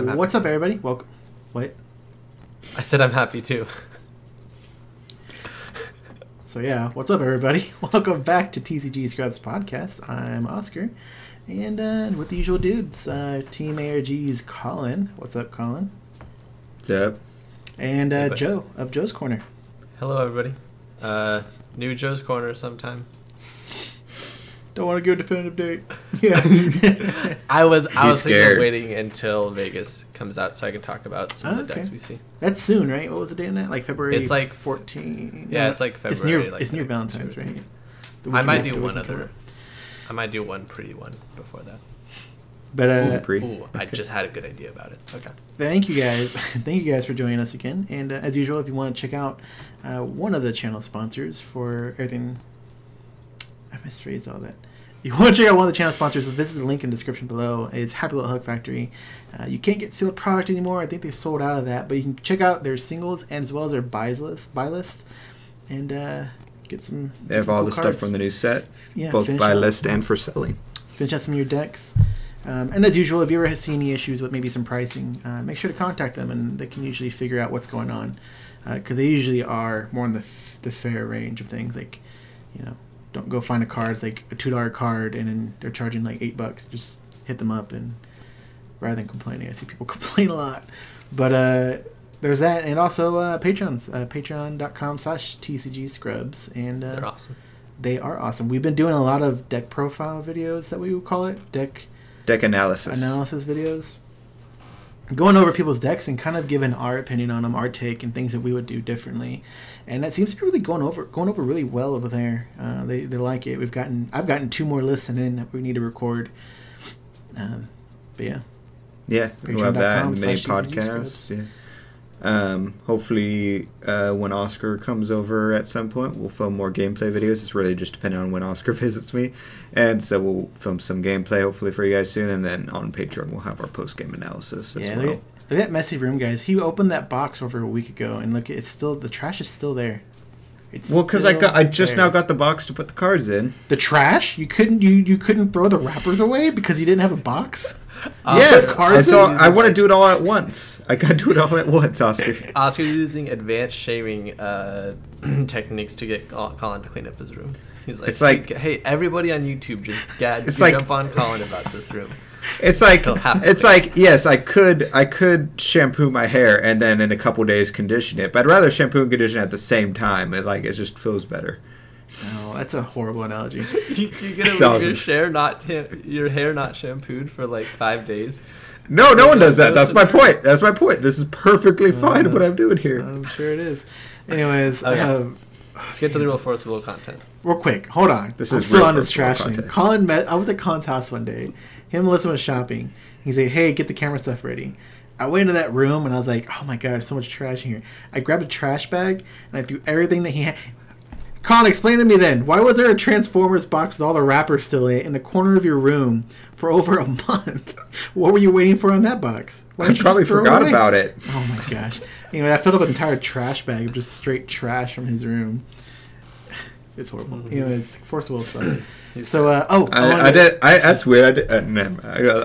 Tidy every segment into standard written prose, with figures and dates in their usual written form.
I'm happy. What's up, everybody? Welcome. What? I said I'm happy too. So yeah, what's up, everybody? Welcome back to TCG Scrubs Podcast. I'm Oscar, and with the usual dudes, Team ARG's Colin. What's up, Colin? What's up? And Joe of Joe's Corner. Hello, everybody. New Joe's Corner sometime. Don't want to give a definitive date. Yeah. I was thinking scared. of waiting until Vegas comes out so I can talk about some of the decks we see. That's soon, right? What was the date on that? Like February? It's like 14. Yeah, it's like February. It's near the next Valentine's, 2 right? weeks. The week I might after do we one can other. cover. I might do one pretty one before that. But I just had a good idea about it. Okay. Thank you guys. Thank you guys for joining us again. And as usual, if you want to check out one of the channel sponsors for everything, I misphrased all that. You want to check out one of the channel sponsors, visit the link in the description below. It's Happy Little Hug Factory. You can't get sealed product anymore. I think they've sold out of that. But you can check out their singles and as well as their Buylist. And get some They have some all cool the cards. stuff from the new set, Yeah, both finish by out- list and for selling. Finish out some of your decks. And as usual, if you ever see any issues with maybe some pricing, make sure to contact them, and they can usually figure out what's going on. Because they usually are more in the fair range of things. Like, you know, don't go find a card. It's like a $2 card, and then they're charging like $8. Just hit them up, and rather than complaining, I see people complain a lot. But there's that, and also Patreons. Patreon.com/TCG Scrubs, and They're awesome. They are awesome. We've been doing a lot of deck profile videos that we would call it deck Analysis videos, going over people's decks and kind of giving our opinion on them, our take, and things that we would do differently. And that seems to be really going over really well over there. They like it. I've gotten 2 more lists in that we need to record. But yeah. Yeah, we'll have that in the mini Patreon.com/TCG podcasts. Scrubs. Yeah. Hopefully, when Oscar comes over at some point, we'll film more gameplay videos. It's really just depending on when Oscar visits me, and so we'll film some gameplay hopefully for you guys soon. And then on Patreon, we'll have our post game analysis as well. Look at that messy room, guys. He opened that box over a week ago, and look, it's still the trash is still there. Well, because I just now got the box to put the cards in. The trash? You couldn't throw the wrappers away because you didn't have a box? Yes, cards so in? I want to do it all at once. I got to do it all at once, Oscar. Oscar's using advanced shaving techniques to get Colin to clean up his room. He's like, It's like- hey, everybody on YouTube, just It's like- jump on Colin about this room. It's like He'll have to yes, I could shampoo my hair and then in a couple days condition it, but I'd rather shampoo and condition at the same time. It just feels better. No, that's a horrible analogy. You're gonna leave your hair not shampooed for like 5 days. No one does that. That's my point. This is perfectly fine what I'm doing here. I'm sure it is. Anyways, Okay. Let's get to the real forcible content. real quick, hold on. This I'm is still real on this first trash world thing. content. I was at Colin's house one day. Him and Melissa was shopping. He's like, hey, get the camera stuff ready. I went into that room and I was like, oh my god, there's so much trash in here. I grabbed a trash bag and I threw everything that he had. Colin, explain to me then, why was there a Transformers box with all the wrappers still in the corner of your room for over a month? What were you waiting for on that box? Why I didn't you probably just throw forgot away? about it. Oh my gosh. Anyway, I filled up an entire trash bag of just straight trash from his room. It's horrible. Anyways, forcible stuff. So, That's weird. I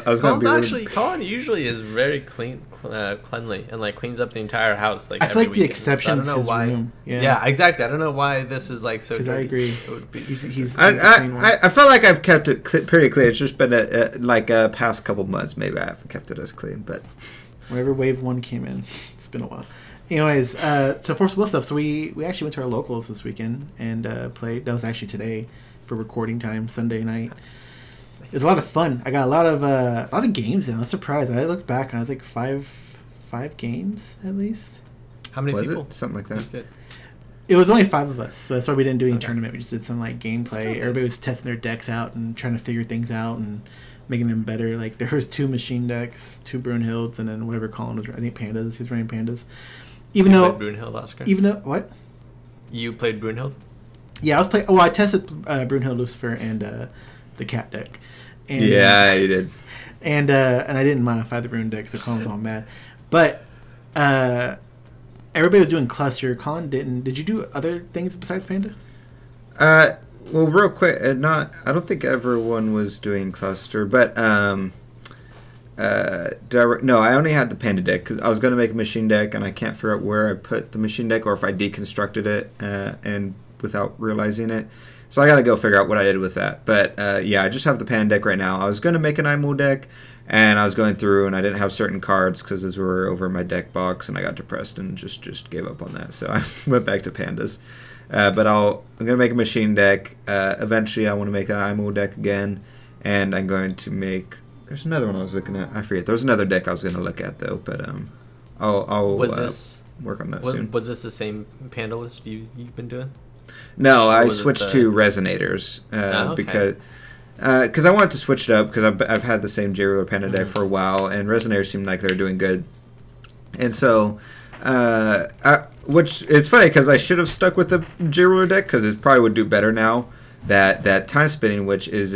was gonna be Colin usually is very cleanly, and like cleans up the entire house. Like I feel every like the weekend. exception is his room. Yeah, exactly. I don't know why this is like so. Because I agree. It would be. I feel like I've kept it pretty clean. It's just been a past couple months. Maybe I haven't kept it as clean, but Whenever Wave 1 came in, it's been a while. Anyways, so forcible stuff. So we actually went to our locals this weekend and played. That was actually today for recording time, Sunday night. It was a lot of fun. I got a lot of games in. I was surprised. I looked back and I was like five games at least. How many was people? it something like that? Good. It was only 5 of us, so that's why we didn't do any Okay. tournament. We just did some like gameplay. Still nice. Everybody was testing their decks out and trying to figure things out and making them better. Like there was 2 machine decks, 2 Brunhilds, and then whatever Colin was. I think Pandas. He was running Pandas. Even so you played Brunhild, Oscar. What? You played Brunhild? Yeah, I was playing. Oh, I tested Brunhild, Lucifer, and the cat deck. And, Yeah, you did. And I didn't modify the Rune deck, so Colin's all mad. But everybody was doing cluster. Colin didn't. Did you do other things besides Panda? Well, real quick, I don't think everyone was doing cluster, but No, I only had the Panda deck because I was going to make a machine deck and I can't figure out where I put the machine deck or if I deconstructed it and without realizing it. So I got to go figure out what I did with that. But yeah, I just have the Panda deck right now. I was going to make an IMO deck and I was going through and I didn't have certain cards because those were over my deck box and I got depressed and just gave up on that. So I went back to Pandas. But I'm going to make a machine deck. Eventually I want to make an IMO deck again. And I'm going to make... There's another one I was looking at. I forget. There's another deck I was going to look at, though. But I'll work on that soon. Was this the same Panda list you've been doing? No, I switched to Resonators because I wanted to switch it up because I've had the same J-Ruler Panda deck for a while, and Resonators seem like they're doing good. And so, which it's funny because I should have stuck with the J-Ruler deck because it probably would do better now. That time spinning, which it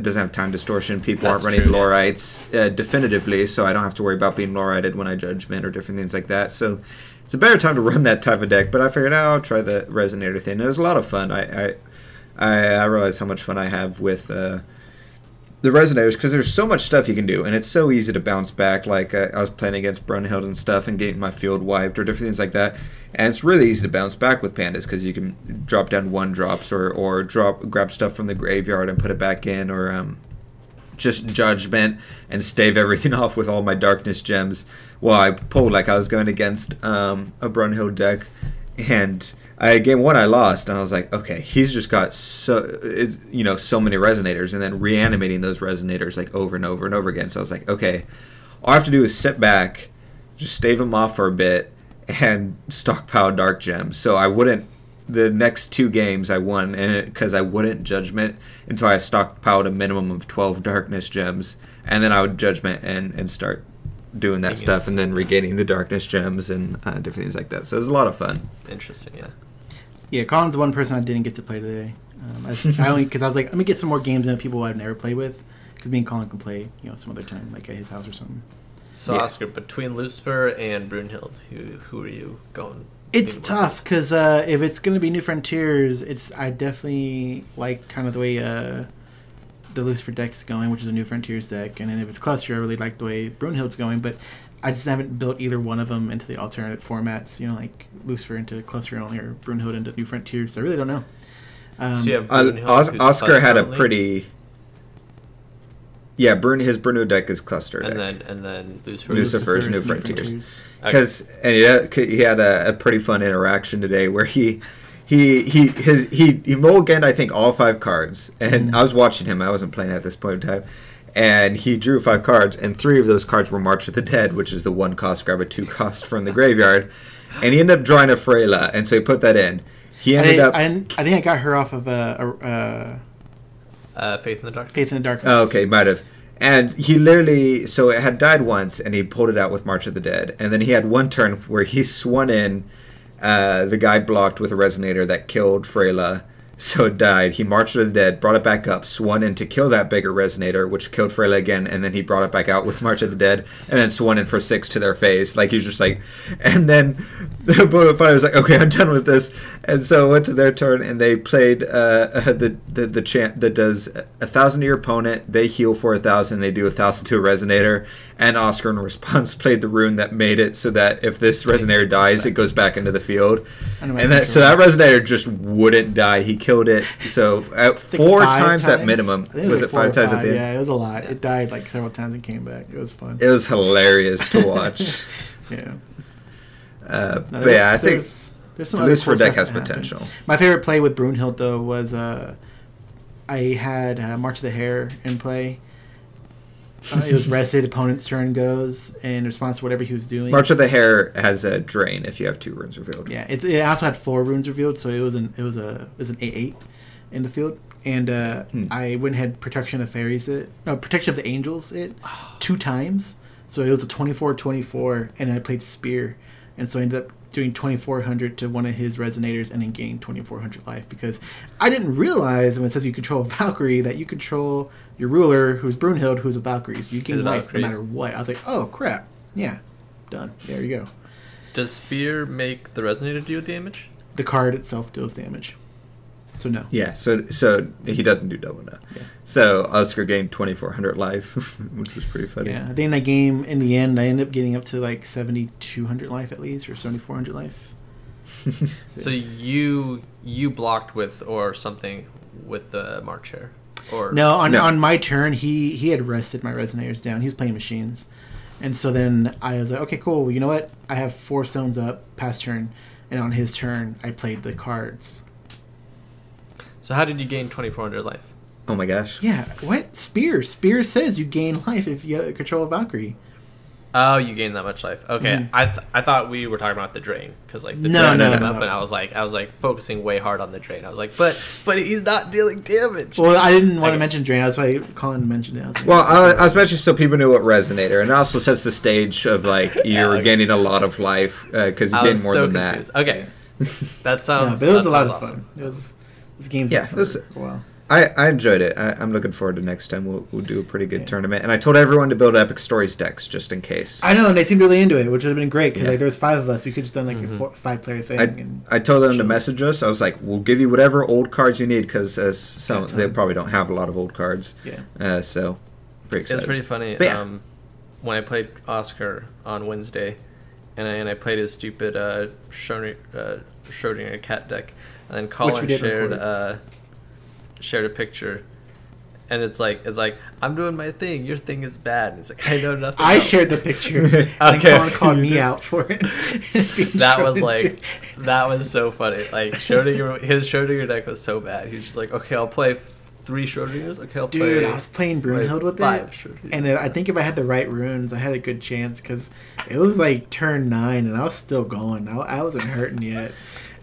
doesn't have time distortion. People aren't running Lorites definitively, so I don't have to worry about being Lorited when I judgment or different things like that. So it's a better time to run that type of deck. But I figured I'll try the Resonator thing. It was a lot of fun. I realized how much fun I have with the Resonators because there's so much stuff you can do, and it's so easy to bounce back. Like I was playing against Brunhild and stuff and getting my field wiped or different things like that. And it's really easy to bounce back with Pandas because you can drop down 1-drops or grab stuff from the graveyard and put it back in, or just Judgment and stave everything off with all my Darkness gems. Well, I pulled like I was going against a Brunhild deck, and game 1 I lost, and I was like, okay, he's just got so many Resonators, and then reanimating those Resonators like over and over and over again. So I was like, okay, all I have to do is sit back, just stave him off for a bit, and stockpile Dark Gems. So I wouldn't. The next 2 games I won, and because I wouldn't Judgment until I stockpiled a minimum of 12 Darkness Gems, and then I would Judgment and start doing that stuff, and then regaining the Darkness Gems and different things like that. So it was a lot of fun. Interesting, yeah. Yeah, Colin's one person I didn't get to play today. I only because I was like, let me get some more games in people I've never played with, because me and Colin can play, some other time, like at his house or something. So yeah. Oscar, between Lucifer and Brunhild, who are you going? It's tough because if it's going to be New Frontiers, I definitely like kind of the way the Lucifer deck is going, which is a New Frontiers deck, and then if it's Cluster, I really like the way Brunhild's going, but I just haven't built either one of them into the alternate formats, like Lucifer into Cluster only or Brunhild into New Frontiers. So I really don't know. So you have Oscar had a pretty... Yeah, his Brunhild deck is Cluster deck. And then Lucifer's New Frontiers. Because he had a pretty fun interaction today where he mulliganed, I think, all 5 cards, and I was watching him. I wasn't playing at this point in time, and he drew 5 cards, and 3 of those cards were March of the Dead, which is the 1-cost grab a 2-cost from the graveyard, and he ended up drawing a Freyla, and so he put that in. He ended up. I think I got her off of Faith in the Darkness. Faith in the Darkness. Oh, okay, might have. And he literally, so it had died once, and he pulled it out with March of the Dead. And then he had one turn where he swung in, the guy blocked with a Resonator that killed Freyla, so it died. He marched to the dead, brought it back up, swung in to kill that bigger Resonator, which killed Freyla again, and then he brought it back out with March of the Dead, and then swung in for 6 to their face. Like, he was just like... And then the Bonafide was like, okay, I'm done with this. And so it went to their turn, and they played the chant that does 1,000 to your opponent, they heal for 1,000, they do 1,000 to a Resonator, and Oscar in response played the rune that made it so that if this Resonator dies, it goes back into the field. So that Resonator just wouldn't die. He killed it. So 4 times at minimum. Was it 5 times at the end? Yeah, it was a lot. It died like several times and came back. It was fun. It was hilarious to watch. Yeah. But yeah, I think there's some Lucifer deck has potential. My favorite play with Brunhild though was I had March of the Hare in play. It was rested. Opponent's turn goes in response to whatever he was doing. March of the Hare has a drain if you have 2 runes revealed. Yeah, it also had 4 runes revealed, so it was an 8/8 in the field. And I went ahead Protection of Protection of the Angels 2 times. So it was a 24/24, and I played Spear, and so I ended up doing 2,400 to one of his Resonators and then gaining 2,400 life, because I didn't realize when it says you control a Valkyrie that you control your ruler, who's Brunhild, who's a Valkyrie, so you gain life no matter what. I was like, oh crap, yeah, done. There you go. Does Spear make the Resonator do damage? The card itself deals damage. So no. Yeah, so he doesn't do double now. Yeah. So Oscar gained 2,400 life, which was pretty funny. Yeah, I think in that game, in the end, I ended up getting up to like 7,200 life at least, or 7,400 life. So you blocked with or something with the March Hare? Or No, on my turn, he had rested my resonators down. He was playing machines. And so then I was like, okay, cool. You know what? I have 4 stones up past turn. And on his turn, I played the cards. So how did you gain 2,400 life? Oh my gosh. Yeah, what? Spear. Spear says you gain life if you control a Valkyrie. Oh, you gained that much life. Okay, Mm. I thought we were talking about the drain because like the No, drain no, hit him no. up, and I was like focusing way hard on the drain. I was like, but he's not dealing damage. Well, I didn't want to Okay. mention Drain. That's why Colin mentioned it. I was like, Well, I was mentioning so people knew what resonator, and it also sets the stage of like you're okay. gaining a lot of life because you I gain was more so than confused. Okay, that no, sounds. but it was that a lot sounds of awesome. fun. It was this game. Yeah, For it was- a while. I enjoyed it. I'm looking forward to next time. We'll do a pretty good tournament. And I told everyone to build Epic Stories decks just in case. I know, and they seemed really into it, which would have been great because Yeah. like, there was 5 of us. We could just done like a 5-player thing. And I told them to chill. message us. I was like, we'll give you whatever old cards you need because some Yeah, they probably don't have a lot of old cards. Yeah. So pretty It excited. was pretty funny. But yeah. When I played Oscar on Wednesday, and I played his stupid Schrodinger cat deck, and then we Colin did shared a picture, and it's like I'm doing my thing. Your thing is bad. And it's like I know nothing. I else. shared the picture, and Okay. Colin called me out for it. That was like that was so funny. Like his Schrodinger deck was so bad. He was just like, okay, I'll play 3 Schrodingers. Okay, I'll play. Dude, I was playing Brunhild with 5 it, Schrodingers. and I think if I had the right runes, I had a good chance because it was like turn 9, and I was still going. I wasn't hurting yet.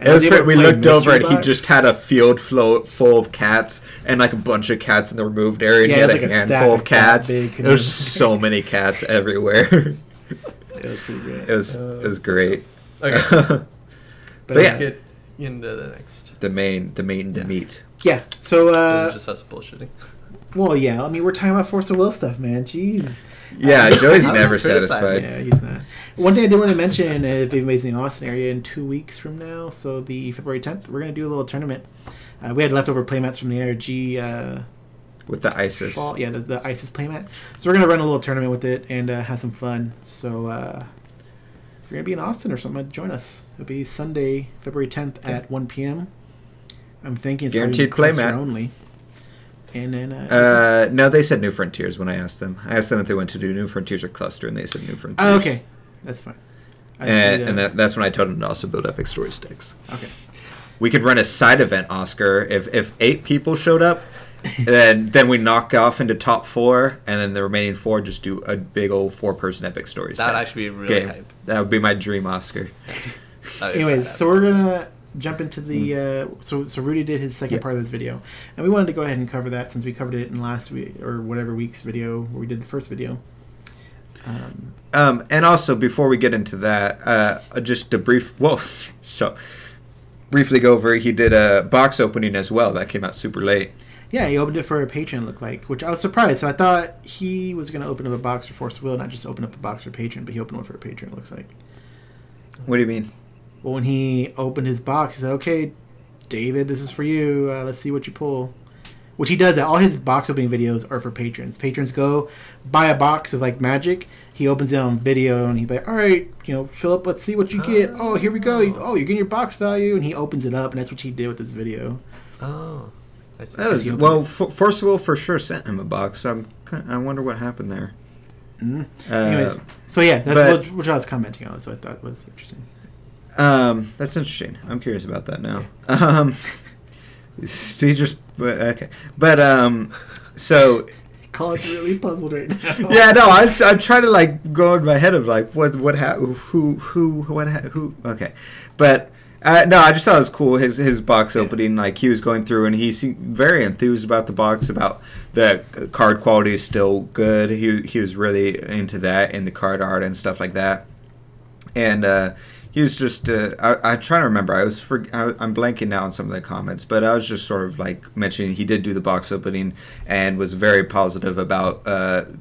And It I was able to we play looked over Mystery and he Box. just had a field full of cats and like a bunch of cats in the removed area. And Yeah, he had it a was like a handful stack of of cats. that big There was canoe. so many cats everywhere. It was pretty good. It was great. Okay, So let's yeah, get into the next. the Yeah. meat. Yeah. So, This is just us bullshitting. well, yeah. I mean, we're talking about Force of Will stuff, man. Jeez. Yeah, Joey's I'm never not criticizing. satisfied. Yeah, he's not. One thing I did want to mention, if anybody's in the Austin area, in 2 weeks from now, so the February 10th, we're going to do a little tournament. We had leftover playmats from the ARG With the ISIS. fall. Yeah, the ISIS playmat. So we're going to run a little tournament with it and have some fun. So if you're going to be in Austin or something, join us. It'll be Sunday, February 10th at 1 p.m. I'm thinking it's Guaranteed probably cluster playmat. only. And then No, they said New Frontiers when I asked them. I asked them if they went to do New Frontiers or Cluster, and they said New Frontiers. oh, okay. That's fine. I And see, that's when I told them to also build Epic Story Sticks. okay. We could run a side event, Oscar. If 8 people showed up, then we knock off into top 4, and then the remaining 4 just do a big old 4-person Epic Story That would stack actually be really game. hype. That would be my dream, Oscar. That'd be Anyways, badass. so we're gonna jump into the so Rudy did his second Yeah. part of this video, and we wanted to go ahead and cover that since we covered it in last week or whatever week's video where we did the first video. And also, before we get into that, just a brief... Whoa. So, briefly go over, he did a box opening as well. That came out super late. Yeah, he opened it for a patron, it looked like, which I was surprised. So I thought he was gonna open up a box for Force of Will, not just open up a box for patron, but he opened one for a patron. It looks like. What do you mean? Well, when he opened his box, he said, "Okay, David, this is for you. Let's see what you pull." Which he does that. All his box opening videos are for patrons. Patrons go buy a box of like magic. He opens it on video and he's like, "All right, Philip, let's see what you get. Oh, here we go. Oh, you're getting your box value." And he opens it up, and that's what he did with this video. Oh, I see. That was, well, Force of Will for sure sent him a box. So I wonder what happened there. Anyways, so yeah, that's what I was commenting on. So I thought was interesting. That's interesting. I'm curious about that now. So he just okay, but so Colin's really puzzled right now. yeah, no, I'm trying to like go in my head of like what who okay, but no, I just thought it was cool his box opening. Like he was going through and he seemed very enthused about the box, about the card quality is still good. He was really into that and the card art and stuff like that, and he was just I'm trying to remember. I'm blanking now on some of the comments, but I was just sort of like mentioning he did do the box opening and was very positive about the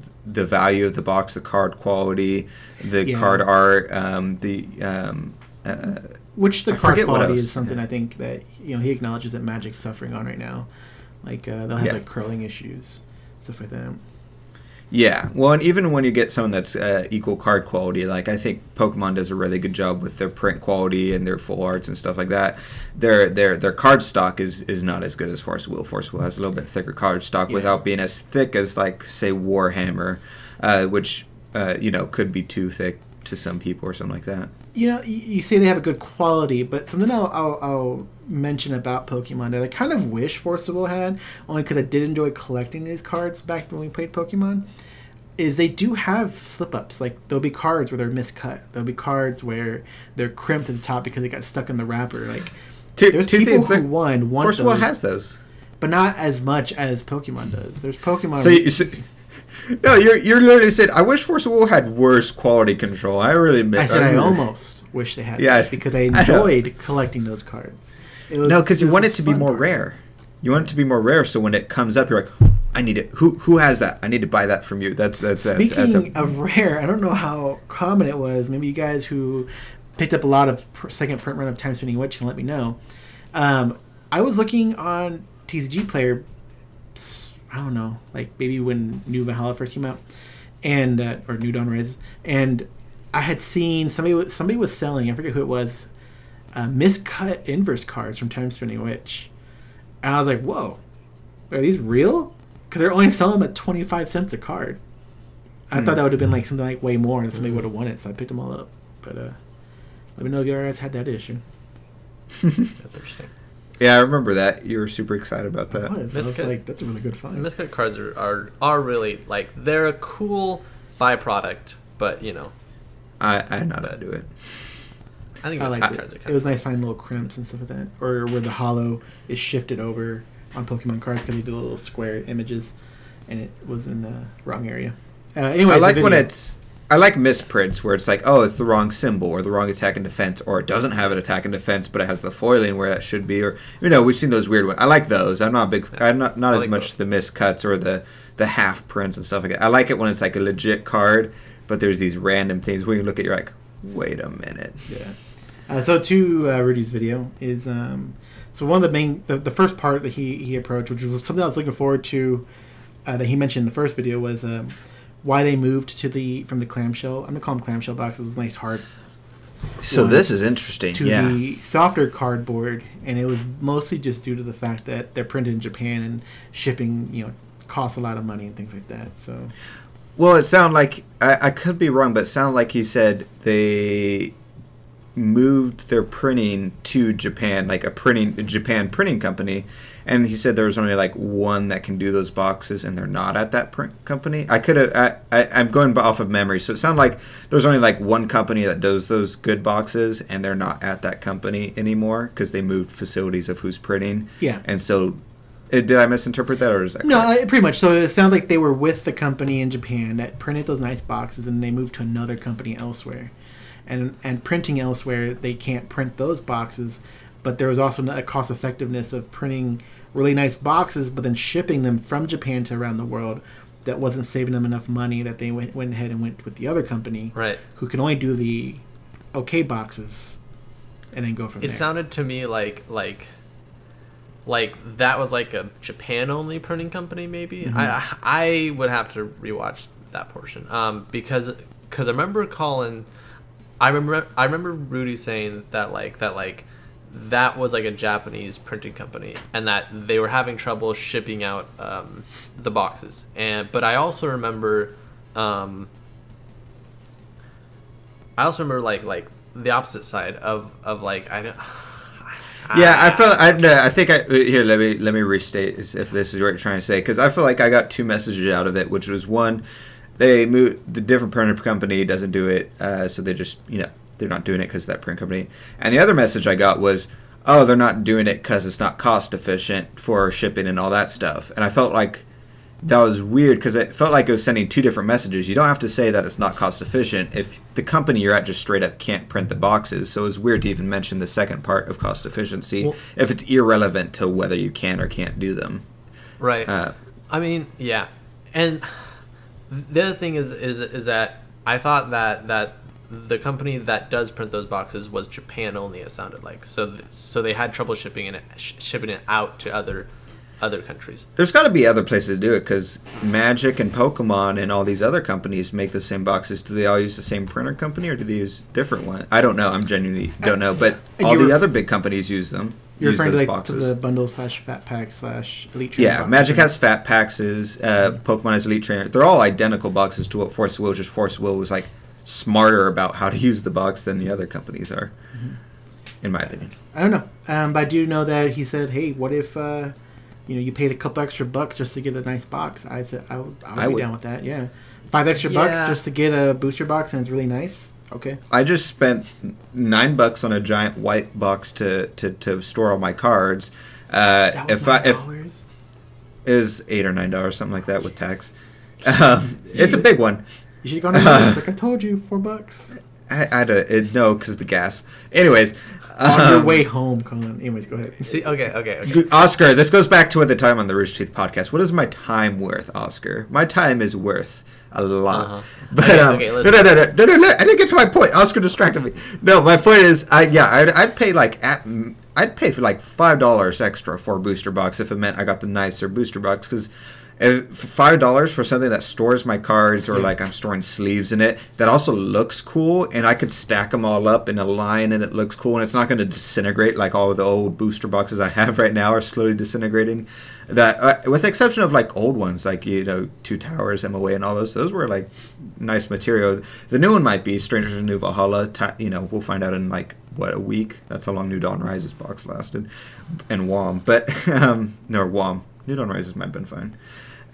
value of the box, the card quality, the card art, Which the I card forget what quality else, is something yeah. I think that he acknowledges that Magic's suffering on right now. Like they'll have like curling issues, stuff like that. Yeah, well, and even when you get someone that's equal card quality, like I think Pokemon does a really good job with their print quality and their full arts and stuff like that. Their card stock is not as good as Force Will. Force Will has a little bit thicker card stock without being as thick as like say Warhammer, which could be too thick to some people or something like that. You say they have a good quality, but something I'll mention about Pokemon that I kind of wish Forcible had, only because I did enjoy collecting these cards back when we played Pokemon, is they do have slip-ups. Like, there'll be cards where they're miscut. There'll be cards where they're crimped at the top because they got stuck in the wrapper. Like, there's people who want Forcible those, has those. but not as much as Pokemon does. There's Pokemon... No, you're literally saying, I wish Forcible had worse quality control. I almost wish they had that because I enjoyed collecting those cards. Because you want it to be more rare. You want it to be more rare, so when it comes up, you're like, I need it. Who has that? I need to buy that from you. Speaking of rare, I don't know how common it was. Maybe you guys who picked up a lot of second print run of Time Spinning Witch can let me know. I was looking on TCG Player, I don't know, like maybe when New Valhalla first came out, and or New Dawn Rises, and I had seen somebody was selling, I forget who it was, miscut inverse cards from Time Spinning Witch, and I was like, whoa, are these real? Because they're only selling them at 25 cents a card. I thought that would have been like something like way more, and somebody would have won it, so I picked them all up. But let me know if you guys had that issue. That's interesting. Yeah, I remember that. You were super excited about that. I was like, that's a really good find. Miscut cards are really, like, they're a cool byproduct, but, I'm not into it. I think cards are kind it was nice finding little crimps and stuff like that. Or where the hollow is shifted over on Pokemon cards because they do little square images, and it was in the wrong area. Anyways, I like misprints where it's like, oh, it's the wrong symbol or the wrong attack and defense, or it doesn't have an attack and defense, but it has the foiling where that should be, or we've seen those weird ones. I like those. I'm not a big, I'm not as like much those. The miscuts or the half prints and stuff like that. I like it when it's like a legit card, but there's these random things where you look at, you're like, wait a minute. Yeah. So to Rudy's video is so one of the main the first part that he approached, which was something I was looking forward to, that he mentioned in the first video, was why they moved from the clamshell. I'm gonna call them clamshell boxes. It's nice hard. So this is interesting. To the softer cardboard, and it was mostly just due to the fact that they're printed in Japan and shipping, costs a lot of money and things like that. So, well, it sounded like I could be wrong, but it sounded like he said they moved their printing to Japan, like a Japan printing company. And he said there was only like one that can do those boxes, and they're not at that print company. I'm going off of memory, so it sounded like there's only like one company that does those good boxes, and they're not at that company anymore because they moved facilities of who's printing. Yeah. And so, did I misinterpret that, or is that correct? No, pretty much. So it sounds like they were with the company in Japan that printed those nice boxes, and they moved to another company elsewhere. And printing elsewhere, they can't print those boxes. But there was also a cost effectiveness of printing really nice boxes, but then shipping them from Japan to around the world that wasn't saving them enough money that they went ahead and went with the other company, right? Who can only do the okay boxes and then go from there. It sounded to me like that was like a Japan only printing company, maybe. Mm-hmm. I would have to rewatch that portion because I remember I remember Rudy saying that that was like a Japanese printing company, and that they were having trouble shipping out the boxes. But I also remember like the opposite side of like I think here, let me restate if this is what you're trying to say, because I feel like I got two messages out of it, which was one, they moved, the different printer company doesn't do it, so they just they're not doing it because of that print company. And the other message I got was, oh, they're not doing it because it's not cost efficient for shipping and all that stuff. And I felt like that was weird because it felt like it was sending two different messages. You don't have to say that it's not cost efficient if the company you're at just straight up can't print the boxes. So it's weird to even mention the second part of cost efficiency if it's irrelevant to whether you can or can't do them. Right. I mean, yeah. And the other thing is that I thought that the company that does print those boxes was Japan only. It sounded like so they had trouble shipping it out to other countries. There's got to be other places to do it because Magic and Pokemon and all these other companies make the same boxes. Do they all use the same printer company or do they use different one? I don't know. I'm genuinely don't know. But all the other big companies use them. You're use referring those to, boxes. to the bundle / fat pack / elite trainer. Yeah, boxes, Magic right? has fat packs. Pokemon has Elite Trainer. They're all identical boxes to what Force Will. Just Force Will was like smarter about how to use the box than the other companies are, in my opinion. I don't know, but I do know that he said, "Hey, what if you paid a couple extra bucks just to get a nice box?" I said, "I would be down with that." Yeah, $5 extra bucks just to get a booster box and it's really nice. Okay. I just spent $9 on a giant white box to store all my cards. That was $9? Is $8 or $9 something like that with tax. It's a big one. You should have gone to like I told you, $4. No, because the gas. Anyways. On your way home, Colin. Anyways, go ahead. See, okay. Oscar, this goes back to the time on the Rooster Teeth podcast. What is my time worth, Oscar? My time is worth a lot. But no, I didn't get to my point. Oscar distracted me. No, my point is, I'd pay for like $5 extra for a booster box if it meant I got the nicer booster box because. $5 for something that stores my cards or like I'm storing sleeves in it that also looks cool and I could stack them all up in a line and it looks cool and it's not going to disintegrate like all of the old booster boxes I have right now are slowly disintegrating. That with the exception of like old ones like Two Towers, MOA and all those were like nice material. The new one might be Strangers of New Valhalla. We'll find out in like a week. That's how long New Dawn Rises box lasted, and WOM. But no WOM. New Dawn Rises might have been fine.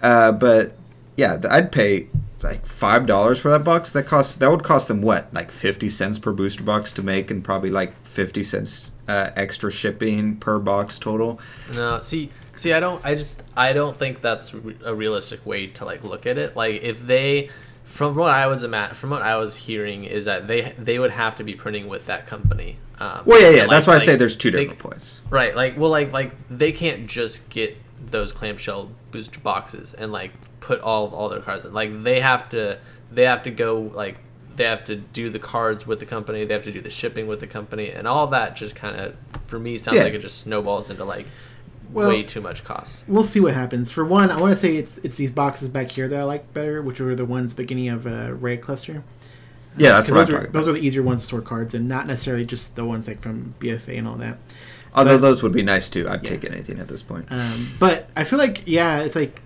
But yeah, I'd pay like $5 for that box. That would cost them what, like 50 cents per booster box to make, and probably like 50 cents extra shipping per box total. No, see, I don't think that's a realistic way to like look at it. Like if they, from what I was hearing, is that they would have to be printing with that company. That's why I say there's two different points. Right, like they can't just get those clamshell booster boxes and like put all their cards in. Like they have to go, like they have to do the cards with the company, they have to do the shipping with the company, and all that just kind of, for me, sounds like it just snowballs into like way too much cost. We'll see what happens. For one, I want to say it's these boxes back here that I like better, which were the ones beginning of Ray Cluster. Yeah, that's what I'm talking about. Those are the easier ones to store cards, and not necessarily just the ones like from BFA and all that. Although those would be nice too. I'd take anything at this point. But I feel like, it's like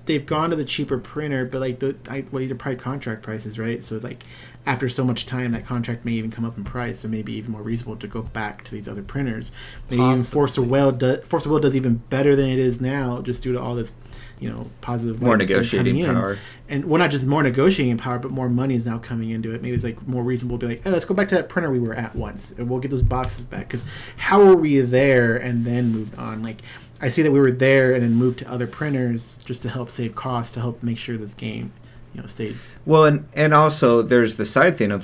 they've gone to the cheaper printer, but like these are probably contract prices, right? So like after so much time, that contract may even come up in price, so maybe even more reasonable to go back to these other printers. Maybe even Force of Will does even better than it is now, just due to all this, positive more negotiating power. And not just more negotiating power, but more money is now coming into it. Maybe it's like more reasonable to be like, let's go back to that printer we were at once, and we'll get those boxes back. Because how were we there and then moved on? Like, I see that we were there and then moved to other printers just to help save costs, to help make sure this game, stayed. Well, and also there's the side thing of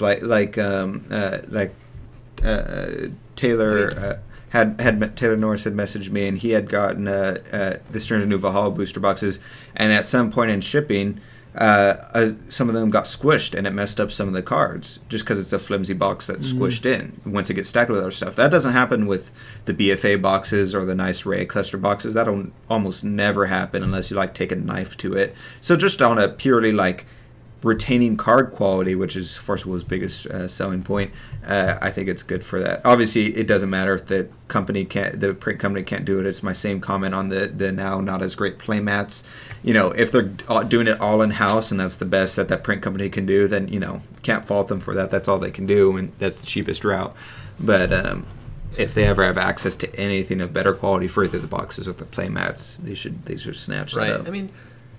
Taylor. Taylor Norris had messaged me, and he had gotten the Stranger New Valhalla booster boxes, and at some point in shipping, some of them got squished, and it messed up some of the cards just because it's a flimsy box that's squished in once it gets stacked with other stuff. That doesn't happen with the BFA boxes or the nice Ray Cluster boxes. That'll almost never happen unless you take a knife to it. So just on a purely retaining card quality, which is Force Will's biggest selling point, I think it's good for that. Obviously, it doesn't matter if the print company can't do it. It's my same comment on the now not as great playmats. If they're doing it all in house and that's the best that print company can do, then can't fault them for that. That's all they can do, and that's the cheapest route. But if they ever have access to anything of better quality for either the boxes or the playmats, they should snatch that up. I mean,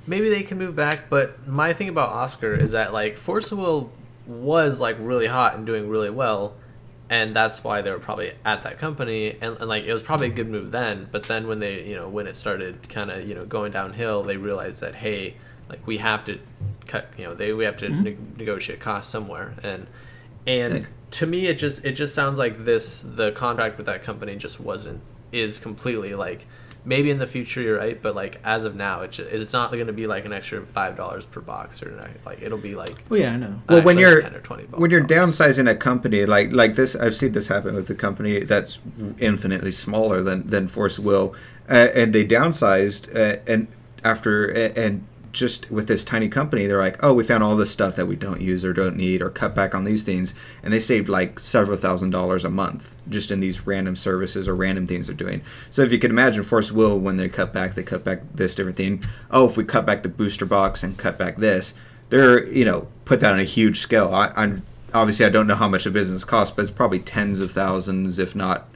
maybe they can move back, but my thing about Oscar is that Force of Will was really hot and doing really well, and that's why they were probably at that company, and it was probably a good move then. But then when they when it started kind of going downhill, they realized that, hey, we have to cut, we have to negotiate costs somewhere, and to me it just sounds like the contract with that company just is completely maybe in the future you're right, but like as of now, it's not going to be like an extra $5 per box or like it'll be like. Well, yeah, I know. Well, when you're 10 or 20 when you're dollars. downsizing a company like this, I've seen this happen with a company that's infinitely smaller than Force Will, and they downsized and after and just with this tiny company, they're like, oh, we found all this stuff that we don't use or don't need or cut back on these things, and they saved like several $1,000s a month just in these random services or random things they're doing. So if you could imagine Force Will, when they cut back this different thing. Oh, if we cut back the booster box and cut back this, they're put that on a huge scale. I'm obviously I don't know how much a business costs, but it's probably tens of thousands, if not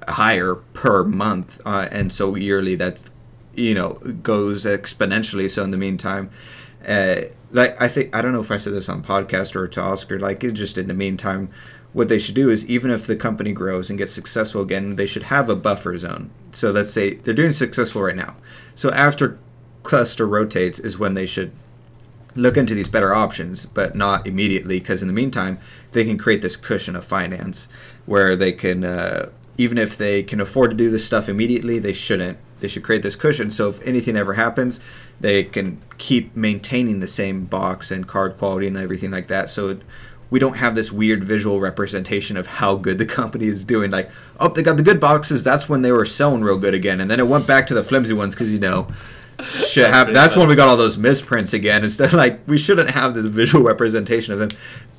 higher, per month, and so yearly that's goes exponentially. So in the meantime, like I don't know if I said this on podcast or to Oscar, like it just in the meantime, what they should do is even if the company grows and gets successful again, they should have a buffer zone. So let's say they're doing successful right now. So after cluster rotates is when they should look into these better options, but not immediately, because in the meantime, they can create this cushion of finance where they can, even if they can afford to do this stuff immediately, they shouldn't. They should create this cushion, so if anything ever happens, they can keep maintaining the same box and card quality and everything like that. So we don't have this weird visual representation of how good the company is doing. Like, oh, they got the good boxes. That's when they were selling real good again, and then it went back to the flimsy ones because shit happened. That's when we got all those misprints again. Instead, like, we shouldn't have this visual representation of them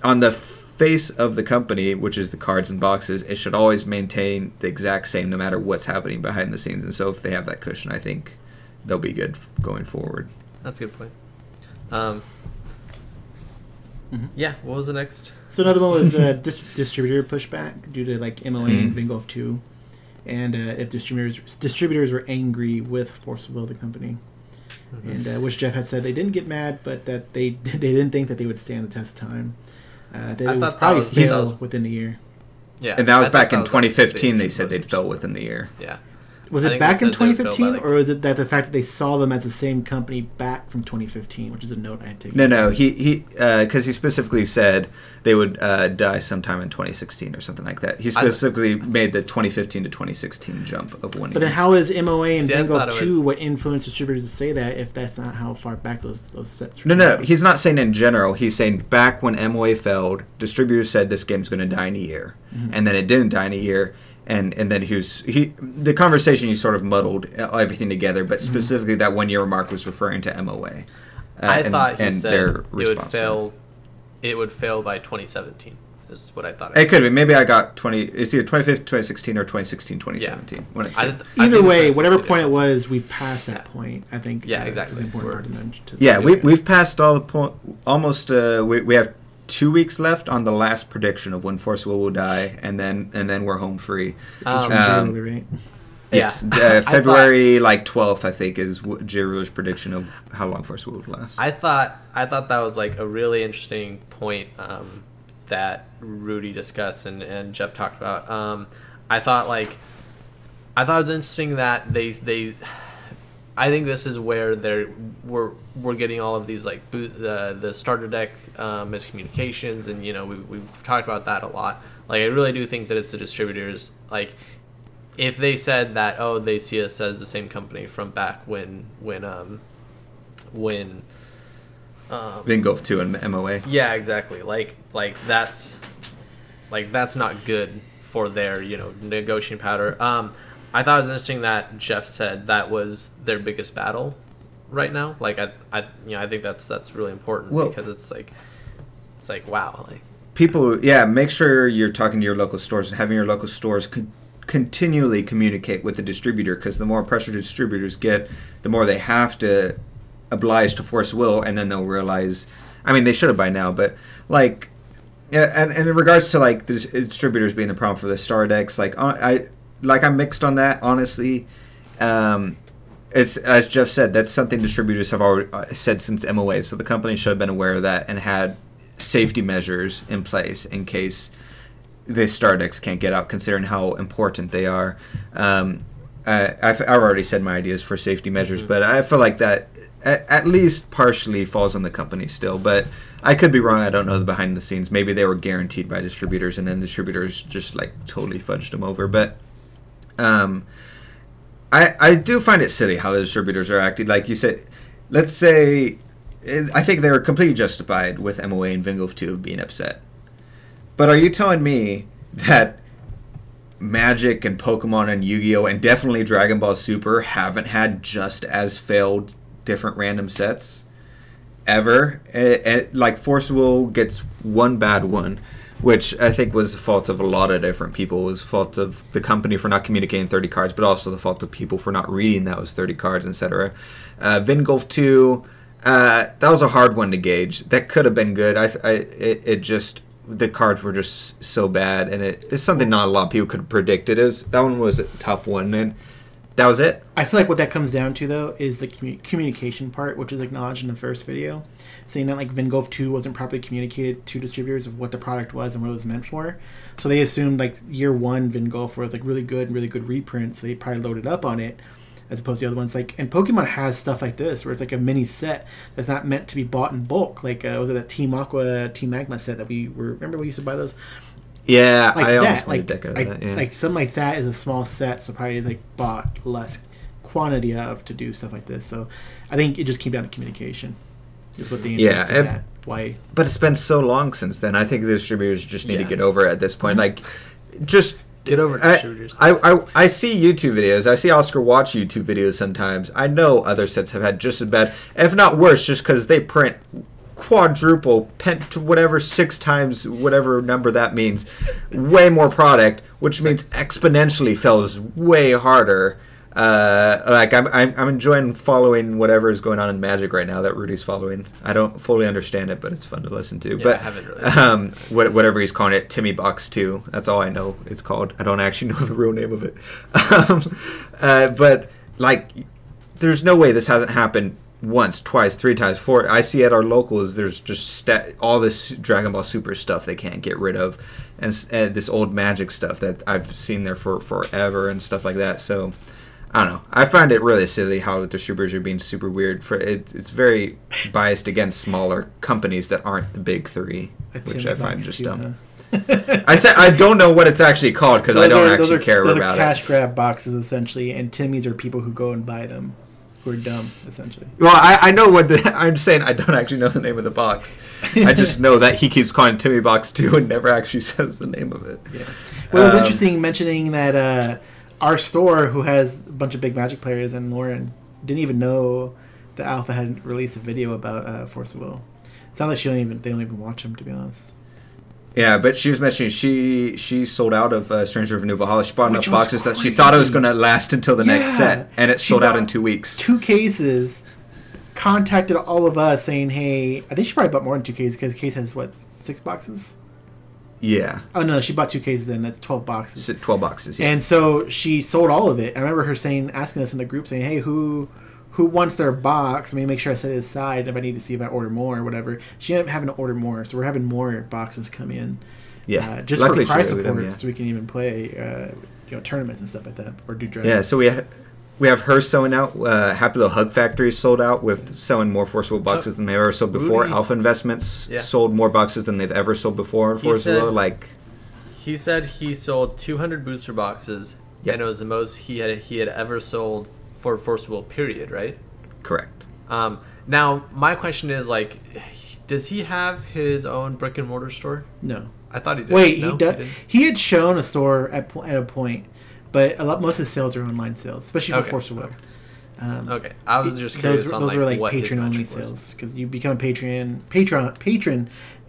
on the face of the company, which is the cards and boxes. It should always maintain the exact same no matter what's happening behind the scenes. And so if they have that cushion, I think they'll be good going forward. That's a good point. Yeah, what was the next? So another one was distributor pushback due to like MOA and Bingo 2, and if distributors were angry with Force Will, the company, and which Jeff had said they didn't get mad, but that they didn't think that they would stand the test of time. They would probably fail within the year. Yeah, and that was back in 2015. They said they'd fail within the year. Yeah. Was it back in 2015, or was it that the fact that they saw them as the same company back from 2015, which is a note I had taken? No, he because he specifically said they would die sometime in 2016 or something like that. He specifically made the 2015 to 2016 jump of one. But then how is MOA and Bingo 2 what influenced distributors to say that if that's not how far back those sets were? No, he's not saying in general. He's saying back when MOA failed, distributors said this game's going to die in a year, and then it didn't die in a year. And then the conversation, he sort of muddled everything together, but specifically that 1 year remark was referring to MOA. I thought he said it would fail by 2017 is what I thought. It could be. Maybe I got 20. It's either 2015, 2016 or 2016, 2017. Yeah. Either way, whatever point it was, we've passed that point. I think. Yeah, exactly. It's important part to mention. Yeah, we've passed all the point. Almost. We have 2 weeks left on the last prediction of when Force Will die, and then we're home free. Right? Yes, February 12th, I think, is J. Ruler's prediction of how long Force Will would last. I thought that was like a really interesting point that Rudy discussed and Jeff talked about. I thought it was interesting that they I think this is where we're getting all of these like the starter deck miscommunications, and we've talked about that a lot. Like, I really do think that it's the distributors. Like, if they said that, oh, they see us as the same company from back when Bingo 2 and MOA. Yeah, exactly. Like that's not good for their negotiating powder. I thought it was interesting that Jeff said that was their biggest battle right now. Like, I think that's really important, because it's like wow, like people, make sure you're talking to your local stores and having your local stores continually communicate with the distributor, because the more pressure distributors get, the more they have to oblige to Force Will, and then they'll realize, I mean, they should have by now, but like, and in regards to like the distributors being the problem for the star decks, I'm mixed on that, honestly. It's, as Jeff said, that's something distributors have already said since MOA, so the company should have been aware of that and had safety measures in place in case the star decks can't get out, considering how important they are. I've already said my ideas for safety measures, but I feel like that at least partially falls on the company still. But I could be wrong. I don't know the behind the scenes. Maybe they were guaranteed by distributors, and then distributors just like totally fudged them over. But I do find it silly how the distributors are acting. Like you said, let's say, I think they were completely justified with MOA and Vingolf 2 being upset. But are you telling me that Magic and Pokemon and Yu-Gi-Oh! And definitely Dragon Ball Super haven't had just as failed different random sets ever? Like Forcible gets one bad one, which I think was the fault of a lot of different people. It was the fault of the company for not communicating 30 cards, but also the fault of people for not reading that was 30 cards, etc. Vingolf 2, that was a hard one to gauge. That could have been good. It just, the cards were just so bad, and it's something not a lot of people could have predicted. That one was a tough one, and that was it. I feel like what that comes down to, though, is the communication part, which is acknowledged in the first video, saying that like Vingolf 2 wasn't properly communicated to distributors of what the product was and what it was meant for. So they assumed like year one Vingolf was like really good reprints, so they probably loaded up on it, as opposed to the other ones. Like, and Pokemon has stuff like this where it's like a mini set that's not meant to be bought in bulk. Like was it that Team Aqua, Team Magma set that remember we used to buy those? Yeah, like I that, almost made a deck out of that. Yeah. Like something like that is a small set, so probably like bought less quantity of to do stuff like this. So I think it just came down to communication. Is what the interest in that. Why? But it's been so long since then. I think the distributors just need to get over it at this point. Like, just get over distributors. I see YouTube videos. I see Oscar watch YouTube videos sometimes. I know other sets have had just as bad, if not worse, just because they print quadruple, whatever, 6 times, whatever number that means, way more product, which means exponentially fells way harder. Like I'm enjoying following whatever is going on in Magic right now that Rudy's following. I don't fully understand it, but it's fun to listen to. Yeah, but I haven't really. Whatever he's calling it, Timmy Box 2. That's all I know it's called. I don't actually know the real name of it. But like, there's no way this hasn't happened once, twice, 3 times, 4. I see at our locals there's just all this Dragon Ball Super stuff they can't get rid of, and this old Magic stuff that I've seen there for forever and stuff like that. So I don't know. I find it really silly how the distributors are being super weird. It's very biased against smaller companies that aren't the big 3, which I find just dumb. I said I don't know what it's actually called because I don't actually care about it. Those are cash grab boxes essentially, and Timmy's are people who go and buy them, who are dumb essentially. Well, I know what I'm saying. I don't actually know the name of the box. I just know that he keeps calling Timmy Box 2 and never actually says the name of it. Yeah. Well, it was interesting mentioning that. Our store, who has a bunch of big Magic players, and Lauren didn't even know the Alpha had released a video about Forcible. It sounds like they don't even watch them, to be honest. Yeah, but she was mentioning she sold out of Stranger of New Valhalla. She bought enough boxes that she thought it was going to last until the next set, and it sold out in 2 weeks. 2 cases, contacted all of us saying, hey, I think she probably bought more than 2 cases because the case has, 6 boxes? Yeah. Oh, no, she bought 2 cases then. That's 12 boxes. 12 boxes, yeah. And so she sold all of it. I remember her asking us in the group, saying, hey, who wants their box? Let me make sure I set it aside if I need to see if I order more or whatever. She ended up having to order more, so we're having more boxes come in. Yeah. Just luckily for price support, so we can even play tournaments and stuff like that, or do drafts. Yeah, so we have her selling out. Happy Little Hug Factory sold out with selling more Forcible boxes than they've ever sold before. Rudy. Alpha Investments sold more boxes than they've ever sold before in Forcible. He said he sold 200 booster boxes, and it was the most he had ever sold for Forcible. Period. Right? Correct. Now my question is does he have his own brick and mortar store? No. I thought he did. Wait, no, he does. He had shown a store at a point. But most of his sales are online sales, especially for Forcible. Okay, I was just curious those were like what patron only sales because you become a patron,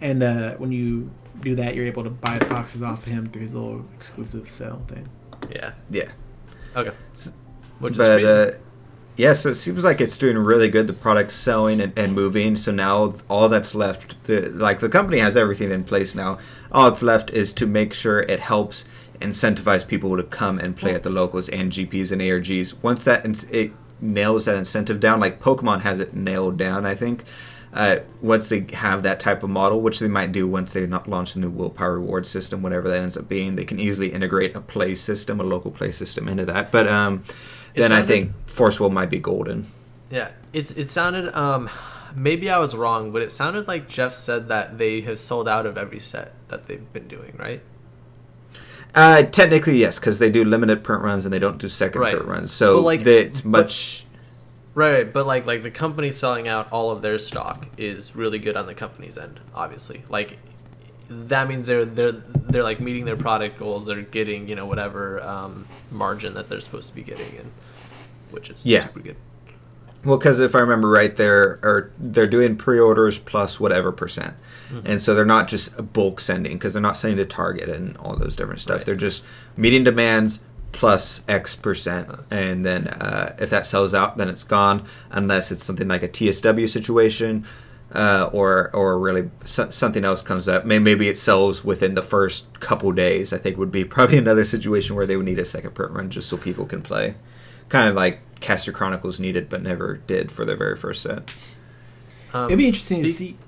and when you do that, you're able to buy boxes off of him through his little exclusive sale thing. Yeah. Okay. Which is crazy. So it seems like it's doing really good. The product's selling and moving. So now all that's left, the company has everything in place now. All that's left is to make sure it helps incentivize people to come and play at the locals and GPs and ARGs. Once it nails that incentive down, like Pokemon has it nailed down, I think. Once they have that type of model, which they might do once they launch the new willpower reward system, whatever that ends up being, they can easily integrate a local play system into that. But then I think Forcible might be golden. Yeah, it sounded. Maybe I was wrong, but it sounded like Jeff said that they have sold out of every set that they've been doing, right? Technically, yes, because they do limited print runs and they don't do second Right. print runs. So But, like, it's much. Right, but like the company selling out all of their stock is really good on the company's end, obviously. Like that means they're like meeting their product goals. They're getting, whatever margin that they're supposed to be getting, and which is super good. Well, because if I remember right, they're doing pre-orders plus whatever percent, and so they're not just bulk sending because they're not sending to Target and all those different stuff. Right. They're just meeting demands plus X%, and then if that sells out, then it's gone, unless it's something like a TSW situation, or really something else comes up. Maybe it sells within the first couple days. I think would be probably another situation where they would need a second print run just so people can play, kind of like Caster Chronicles needed but never did for their very first set. It'd be interesting to see.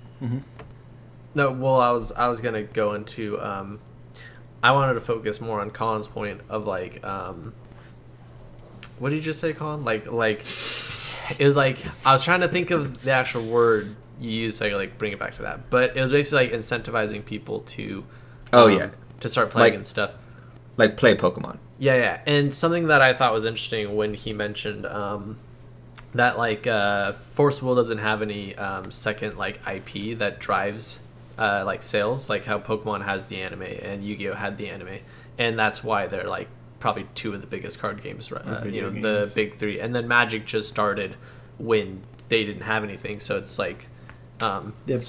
No, well, I was gonna go into. I wanted to focus more on Colin's point of like, what did you just say, Colin? Like it was like I was trying to think of the actual word you used so I could like bring it back to that, but it was basically like incentivizing people to, to start playing and stuff. Like play Pokemon. Yeah, and something that I thought was interesting when he mentioned that like Force Will doesn't have any second like IP that drives like sales, like how Pokemon has the anime and Yu-Gi-Oh had the anime, and that's why they're like probably two of the biggest card games, the big three, and then Magic just started when they didn't have anything, so it's like it's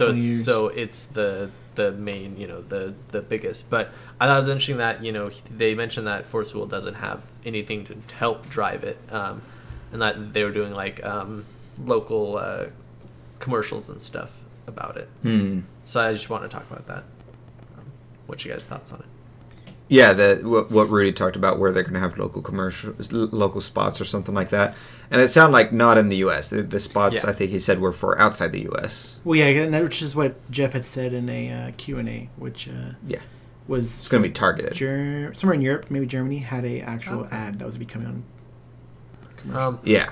the main, the biggest. But I thought it was interesting that they mentioned that Force Will doesn't have anything to help drive it, and that they were doing like local commercials and stuff about it. So I just want to talk about that. What's your guys' thoughts on it? Yeah, what Rudy talked about, where they're going to have local commercials, local spots or something like that. And it sounded like not in the U.S. The spots, I think he said, were for outside the U.S. Well, yeah, which is what Jeff had said in a Q&A, which was... It's going to be targeted. Somewhere in Europe, maybe Germany, had a actual ad that was to be coming on commercial. Yeah.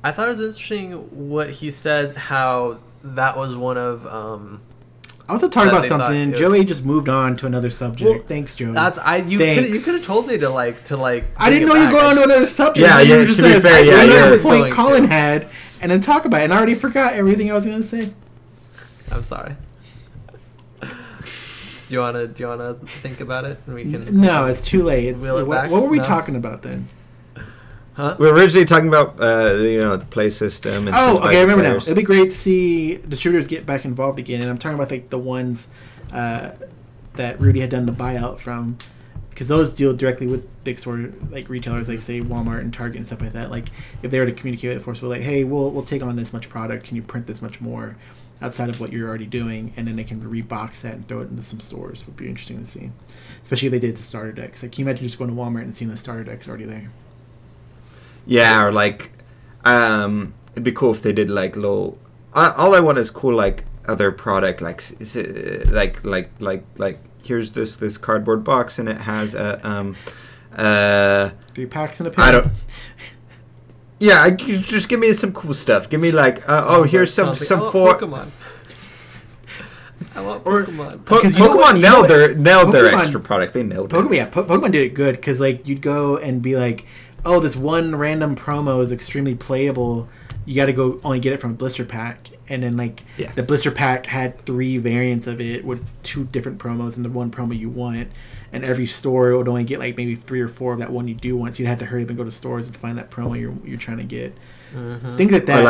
I thought it was interesting what he said, how that was one of... I was talking about something. Joey just moved on to another subject. Well, thanks, Joey. You could have told me to like. I didn't know you were going on to another subject. Yeah. To be fair, the point Colin had, and then talk about it. And I already forgot everything I was going to say. I'm sorry. Do you wanna think about it? And we can. No, it's too late. What were we talking about then? Huh? We were originally talking about the play system. And okay, I remember now. It'd be great to see distributors get back involved again, and I'm talking about like the ones that Rudy had done the buyout from, because those deal directly with big store like retailers, like say Walmart and Target and stuff like that. Like if they were to communicate with Force, like, hey, we'll take on this much product. Can you print this much more outside of what you're already doing? And then they can rebox that and throw it into some stores. Would be interesting to see, especially if they did the starter decks. Like, can you imagine just going to Walmart and seeing the starter decks already there? Yeah, or like, it'd be cool if they did like little. All I want is cool like other product, like here's this cardboard box and it has a 3 packs and a pen. I don't. Yeah, just give me some cool stuff. Give me like here's some Pokemon. I want Pokemon. Pokemon nailed their extra product. They nailed it. Yeah, Pokemon did it good because like you'd go and be like, oh, this one random promo is extremely playable. You got to go only get it from a blister pack. And then, the blister pack had 3 variants of it with 2 different promos and the one promo you want. And every store would only get, maybe 3 or 4 of that one you do want. So you'd have to hurry up and go to stores and find that promo you're trying to get. Mm-hmm. Things like that.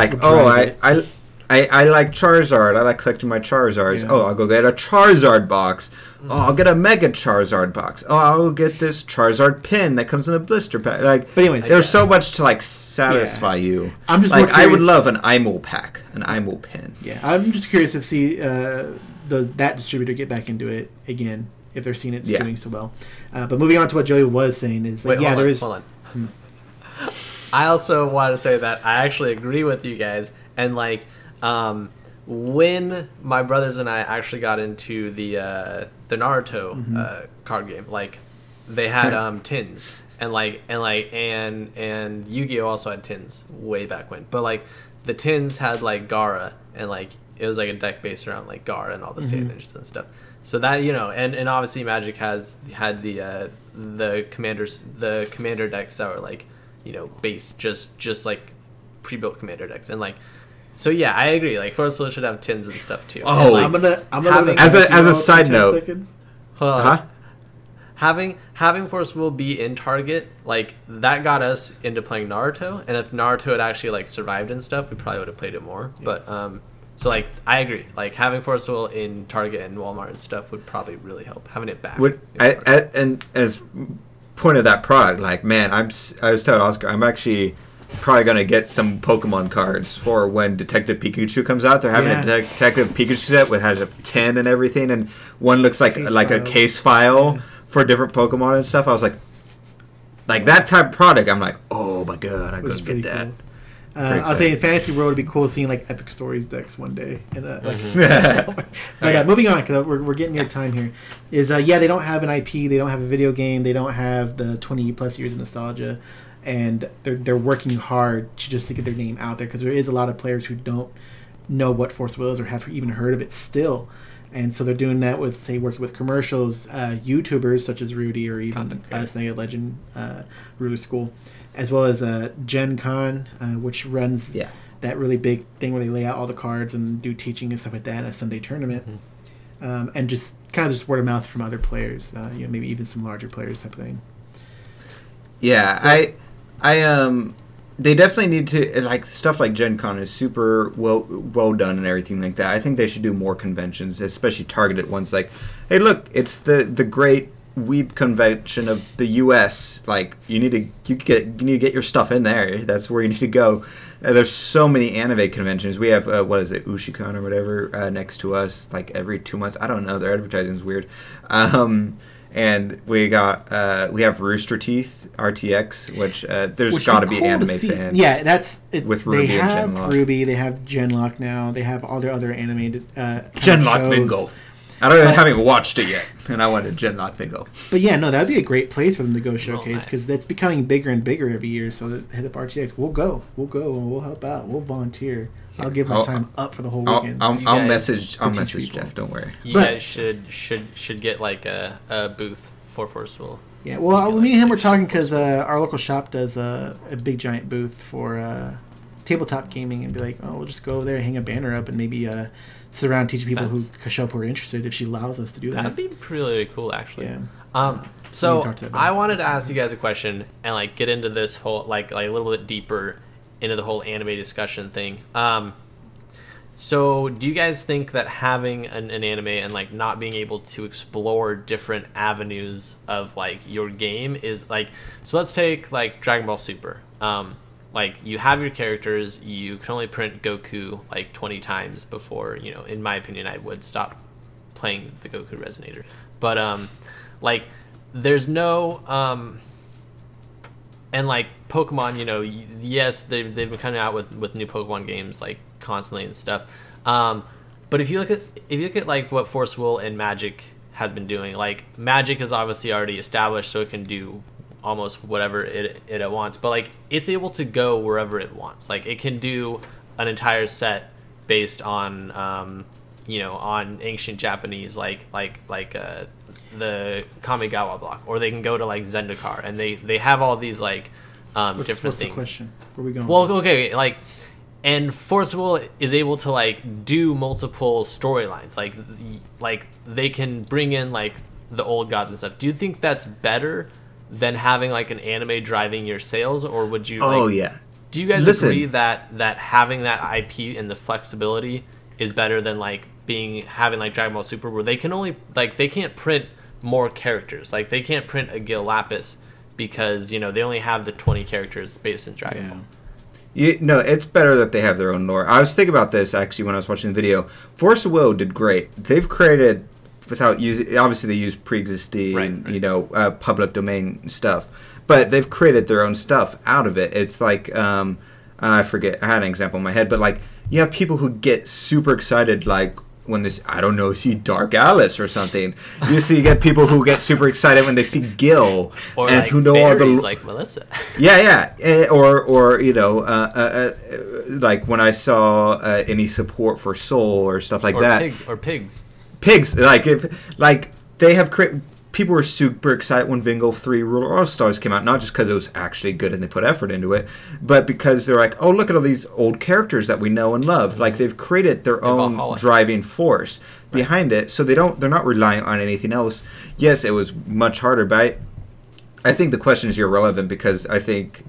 I like Charizard. I like collecting my Charizards. Yeah. Oh, I'll go get a Charizard box. Mm-hmm. Oh, I'll get a Mega Charizard box. Oh, I'll get this Charizard pin that comes in a blister pack. But anyways, there's so much to satisfy you. I'm just I would love an IMO pack, an IMO pin. Yeah, I'm just curious to see that distributor get back into it again if they're seeing it doing so well. But moving on to what Joey was saying is hold on. I also want to say that I actually agree with you guys, and when my brothers and I actually got into the Naruto card game, they had tins, and Yu-Gi-Oh also had tins way back when, but the tins had Gaara, and it was a deck based around Gaara and all the Saiyans and stuff. So that, and obviously Magic had the commander decks that were like, base just like pre-built commander decks, and like, so yeah, I agree. Like Force Will should have tins and stuff too. Oh, and, like, I'm gonna as a side note, having Force Will be in Target, like that got us into playing Naruto, and if Naruto had actually like survived and stuff, we probably would have played it more. Yeah. But so like I agree, like having Force Will in Target and Walmart and stuff would probably really help. Having it back. And as point of that product, like man, I was telling Oscar, I'm actually probably gonna get some Pokemon cards for when Detective Pikachu comes out. They're having a Detective Pikachu set with has a 10 and everything, and one looks like a case file for different Pokemon and stuff. I was like that type of product. I'm like, oh my god, I'm gonna get that. Cool. I was saying in Fantasy World it'd be cool seeing like Epic Stories decks one day. Moving on, because we're getting near time here. Is they don't have an IP, they don't have a video game, they don't have the 20 plus years of nostalgia, and they're working hard to get their name out there, because there is a lot of players who don't know what Force Will is or have even heard of it still. And so they're doing that with, say, working with commercials, YouTubers such as Rudy, or even Snaggy Legend, Ruler School, as well as Gen Con, which runs that really big thing where they lay out all the cards and do teaching and stuff like that at a Sunday tournament. And just kind of just word of mouth from other players, maybe even some larger players type of thing. Yeah, so, I they definitely need to, like, stuff like Gen Con is super well done and everything like that. I think they should do more conventions, especially targeted ones. Like, hey, look, it's the great Weeb convention of the U.S. Like, you need to get your stuff in there. That's where you need to go. There's so many anime conventions. We have what is it, Ushicon or whatever, next to us, like every 2 months. I don't know. Their advertising is weird. And we have Rooster Teeth RTX, which there's got to be cool anime fans. Yeah, with Ruby they and have Genlock. Ruby, they have Genlock now, they have all their other animated Genlock Vingolf. I haven't watched it yet, and I wanted Genlock Vingolf. But yeah, no, that'd be a great place for them to go showcase, because that's becoming bigger and bigger every year. So hit up RTX. We'll go, and we'll help out. We'll volunteer. I'll give my time up for the whole weekend. I'll message Jeff. Don't worry. You guys should get like a booth for Force Will. Yeah, well, me and him were talking because our local shop does a big giant booth for tabletop gaming, and be like, oh, we'll just go over there, hang a banner up, and maybe sit around teaching people who show up who are interested, if she allows us to do that. That'd be really cool, actually. Yeah. So I wanted to ask you guys a question and like get into this whole like a little bit deeper into the whole anime discussion thing. So do you guys think that having an anime and like not being able to explore different avenues of like your game is like, so let's take like Dragon Ball Super. Like you have your characters, you can only print Goku like 20 times before, in my opinion, I would stop playing the Goku Resonator. But like there's no and like Pokemon, yes, they've been coming out with new Pokemon games like constantly and stuff. But if you look at like what Force Will and Magic has been doing, like Magic is obviously already established, so it can do almost whatever it wants, but like it's able to go wherever it wants. Like it can do an entire set based on on ancient Japanese, like the Kamigawa block, or they can go to like Zendikar, and they have all these like different things. What's the question? Where are we going? Well, okay, like, and Force Will is able to like do multiple storylines, like they can bring in like the old gods and stuff. Do you think that's better than having like an anime driving your sales, or would you? Do you guys agree that having that IP and the flexibility is better than like having like Dragon Ball Super, where they can only they can't print more characters, like they can't print a Gil Lapis because they only have the 20 characters based in Dragon Ball. No, it's better that they have their own lore. I was thinking about this actually when I was watching the video. Force of Will did great. They've created without using, obviously they use pre-existing, public domain stuff, but they've created their own stuff out of it. It's like, I forget, I had an example in my head, but like, you have people who get super excited, like, when they, I don't know, see Dark Alice or something. You get people who get super excited when they see Gil, or and like who know all the like Melissa. Or like when I saw any support for Soul or stuff like that. Or pigs. pigs. They have people were super excited when Vingo 3 Ruler All-Stars came out, not just because it was actually good and they put effort into it, but because they're like, oh, look at all these old characters that we know and love. Mm-hmm. Like, they've created their own driving force behind it, so they're not relying on anything else. Yes, it was much harder, but I think the question is irrelevant because I think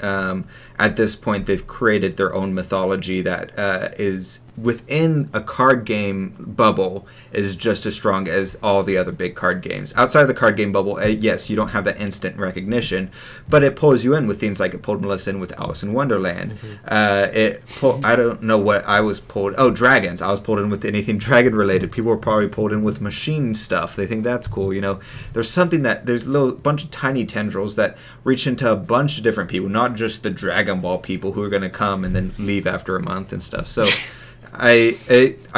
at this point they've created their own mythology that is within a card game bubble is just as strong as all the other big card games. Outside of the card game bubble, yes, you don't have that instant recognition, but it pulls you in with things like it pulled Melissa in with Alice in Wonderland. Mm-hmm. I don't know what I was pulled. Oh, dragons. I was pulled in with anything dragon related. People were probably pulled in with machine stuff. They think that's cool. There's something there's a bunch of tiny tendrils that reach into a bunch of different people, not just the Dragon Ball people who are going to come and then leave after a month and stuff. So I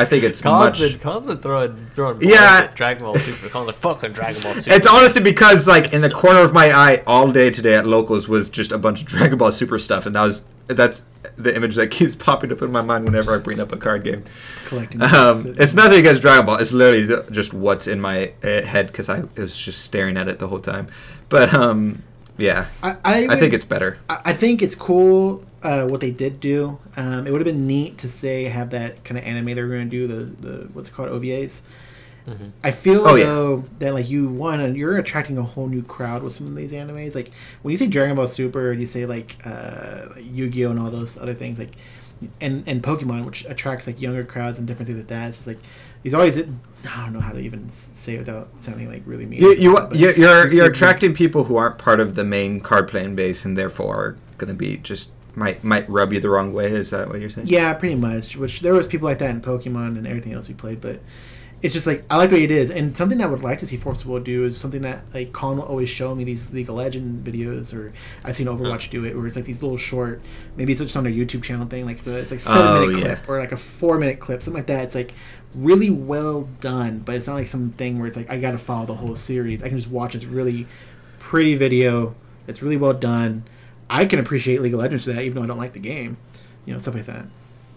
think it's Colin's been throwing Dragon Ball Super. Colin's like, fucking Dragon Ball Super. It's honestly because in the corner of my eye all day today at Locals was just a bunch of Dragon Ball Super stuff, and that's the image that keeps popping up in my mind whenever I bring up a card game. Collecting. It's nothing against Dragon Ball. It's literally just what's in my head because I was just staring at it the whole time. But yeah, I think it's better. I think it's cool what they did do. It would have been neat to have that kind of anime they were going to do, the what's it called, OVAs. Mm-hmm. I feel that you're attracting a whole new crowd with some of these animes. Like when you say Dragon Ball Super, and you say like Yu-Gi-Oh and all those other things, like and Pokemon, which attracts like younger crowds and different things like that. It's just like these always. I don't know how to even say it without sounding like really mean. You're attracting people who aren't part of the main card playing base and therefore are going to be just might rub you the wrong way. Is that what you're saying? Yeah, pretty much. Which there was people like that in Pokemon and everything else we played, but it's just like I like the way it is. And something that I would like to see Forcible do is something that like Colin will always show me these League of Legends videos, or I've seen Overwatch do it, where it's like these little short, maybe it's just on their YouTube channel thing, like so it's like 7-minute clip or like a 4-minute clip, something like that. It's like really well done, but it's not like something where it's like I got to follow the whole series. I can just watch this really pretty video. It's really well done. I can appreciate League of Legends for that, even though I don't like the game. Stuff like that.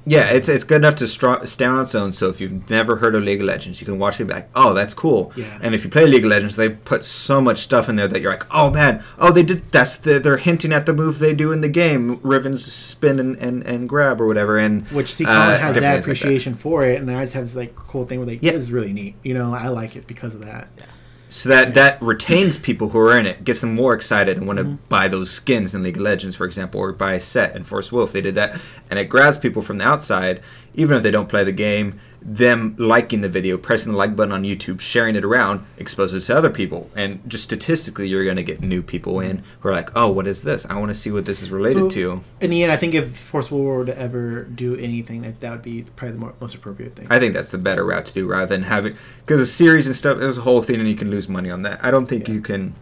Yeah, it's good enough to stand on its own. So if you've never heard of League of Legends, you can watch it back. Oh, that's cool. Yeah. And if you play League of Legends, they put so much stuff in there that you're like, oh man, they did. They're hinting at the move they do in the game, Riven's spin and grab or whatever. And which Colin has that appreciation for it, and I just have this like cool thing where this is really neat. I like it because of that. Yeah. So that retains people who are in it, gets them more excited and want to buy those skins in League of Legends, for example, or buy a set in Force Wolf. They did that, and it grabs people from the outside, even if they don't play the game. Them liking the video, pressing the like button on YouTube, sharing it around, exposes it to other people. And just statistically, you're going to get new people in who are like, oh, what is this? I want to see what this is related to. In the end, I think if Force War were to ever do anything, that would be probably the most appropriate thing. I think that's the better route to do rather than having... Because a series and stuff, there's a whole thing and you can lose money on that. I don't think you can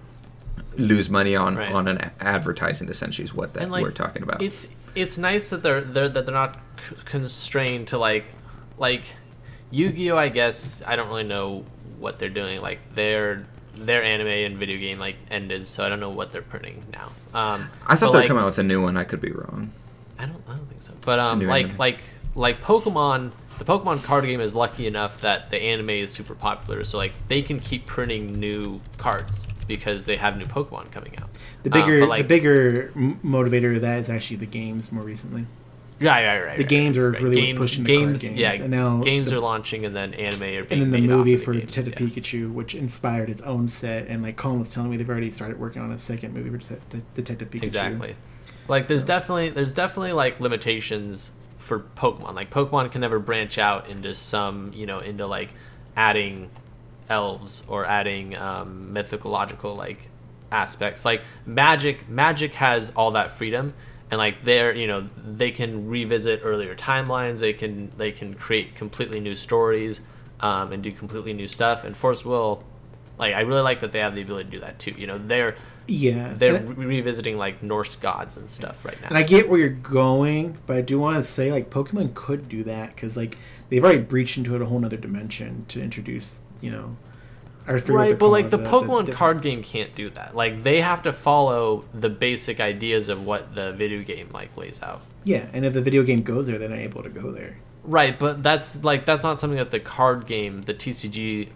lose money on an advertising, essentially, is what we're talking about. It's nice that they're not constrained to like Yu-Gi-Oh! I guess I don't really know what they're doing. Like their anime and video game ended, so I don't know what they're printing now. I thought they're coming out with a new one. I could be wrong. I don't think so. But like Pokemon, the Pokemon card game is lucky enough that the anime is super popular, so like they can keep printing new cards because they have new Pokemon coming out. The bigger motivator of that is actually the games more recently. Right. The games are really what's pushing the card games. Yeah, and now games are launching, and then anime are being and then the made movie off for the games, Detective Pikachu, which inspired its own set, and like Colin was telling me, they've already started working on a second movie for Detective Pikachu. Exactly. Like there's definitely like limitations for Pokemon. Like Pokemon can never branch out into some into like adding elves or adding mythological like aspects. Like Magic has all that freedom. And like they can revisit earlier timelines. They can create completely new stories, and do completely new stuff. And Force Will, like I really like that they have the ability to do that too. They're revisiting like Norse gods and stuff right now. And I get where you're going, but I do want to say like Pokemon could do that because like they've already breached into it a whole other dimension to introduce Right, but like the Pokemon card game can't do that. Like they have to follow the basic ideas of what the video game like lays out. Yeah, and if the video game goes there, they're not able to go there. Right, but that's not something that the card game, the TCG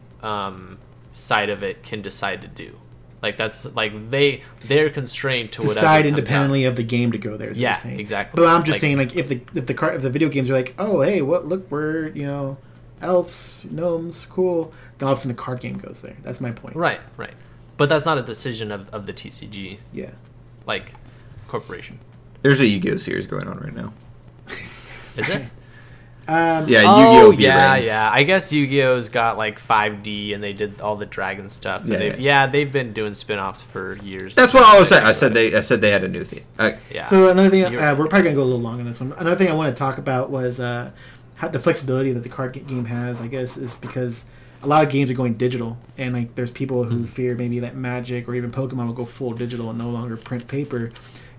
side of it can decide to do. Like that's like they're constrained to whatever decide independently of the game to go there. Is what you're saying. Exactly. But I'm just saying, like if the video games are like, oh hey, look, we're elves, gnomes, cool. Then all of a sudden the card game goes there. That's my point. Right. But that's not a decision of the TCG. Yeah. Like corporation. There's a Yu-Gi-Oh series going on right now. Is there? Yu-Gi-Oh! V-Reigns. Yeah. I guess Yu-Gi-Oh's got like 5D, and they did all the dragon stuff. They've been doing spin-offs for years. That's what I was saying. I said they had a new theme. Yeah. So another thing, we're probably gonna go a little long on this one. Another thing I want to talk about was how the flexibility that the card game has. I guess is because a lot of games are going digital, and like there's people who fear maybe that Magic or even Pokemon will go full digital and no longer print paper.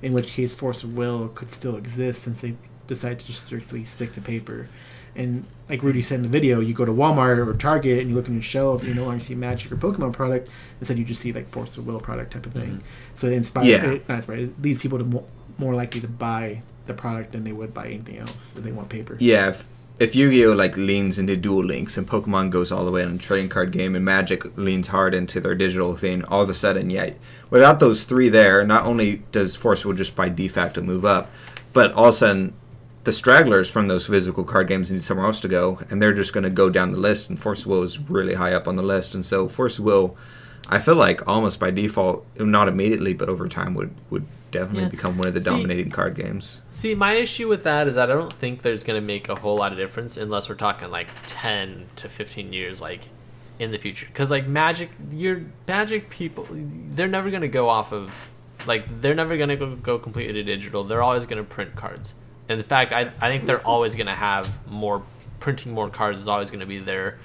In which case, Force of Will could still exist since they decide to just strictly stick to paper. And like Rudy said in the video, you go to Walmart or Target and you look in your shelves and you no longer see Magic or Pokemon product. Instead, you just see like Force of Will product type of thing. So it leads people to more likely to buy the product than they would buy anything else if they want paper. Yeah, if Yu-Gi-Oh like leans into Duel Links and Pokemon goes all the way on a trading card game and Magic leans hard into their digital thing, all of a sudden, without those three there, not only does Force Will just by de facto move up, but all of a sudden the stragglers from those physical card games need somewhere else to go, and they're just going to go down the list, and Force Will is really high up on the list. And so Force Will, I feel like almost by default, not immediately, but over time would definitely become one of the dominating card games. See, my issue with that is that I don't think there's going to make a whole lot of difference unless we're talking like 10 to 15 years like in the future. Because like Magic people, they're never going to go off of, like they're never going to go completely digital. They're always going to print cards. And in fact, I think they're always going to have printing more cards is always going to be their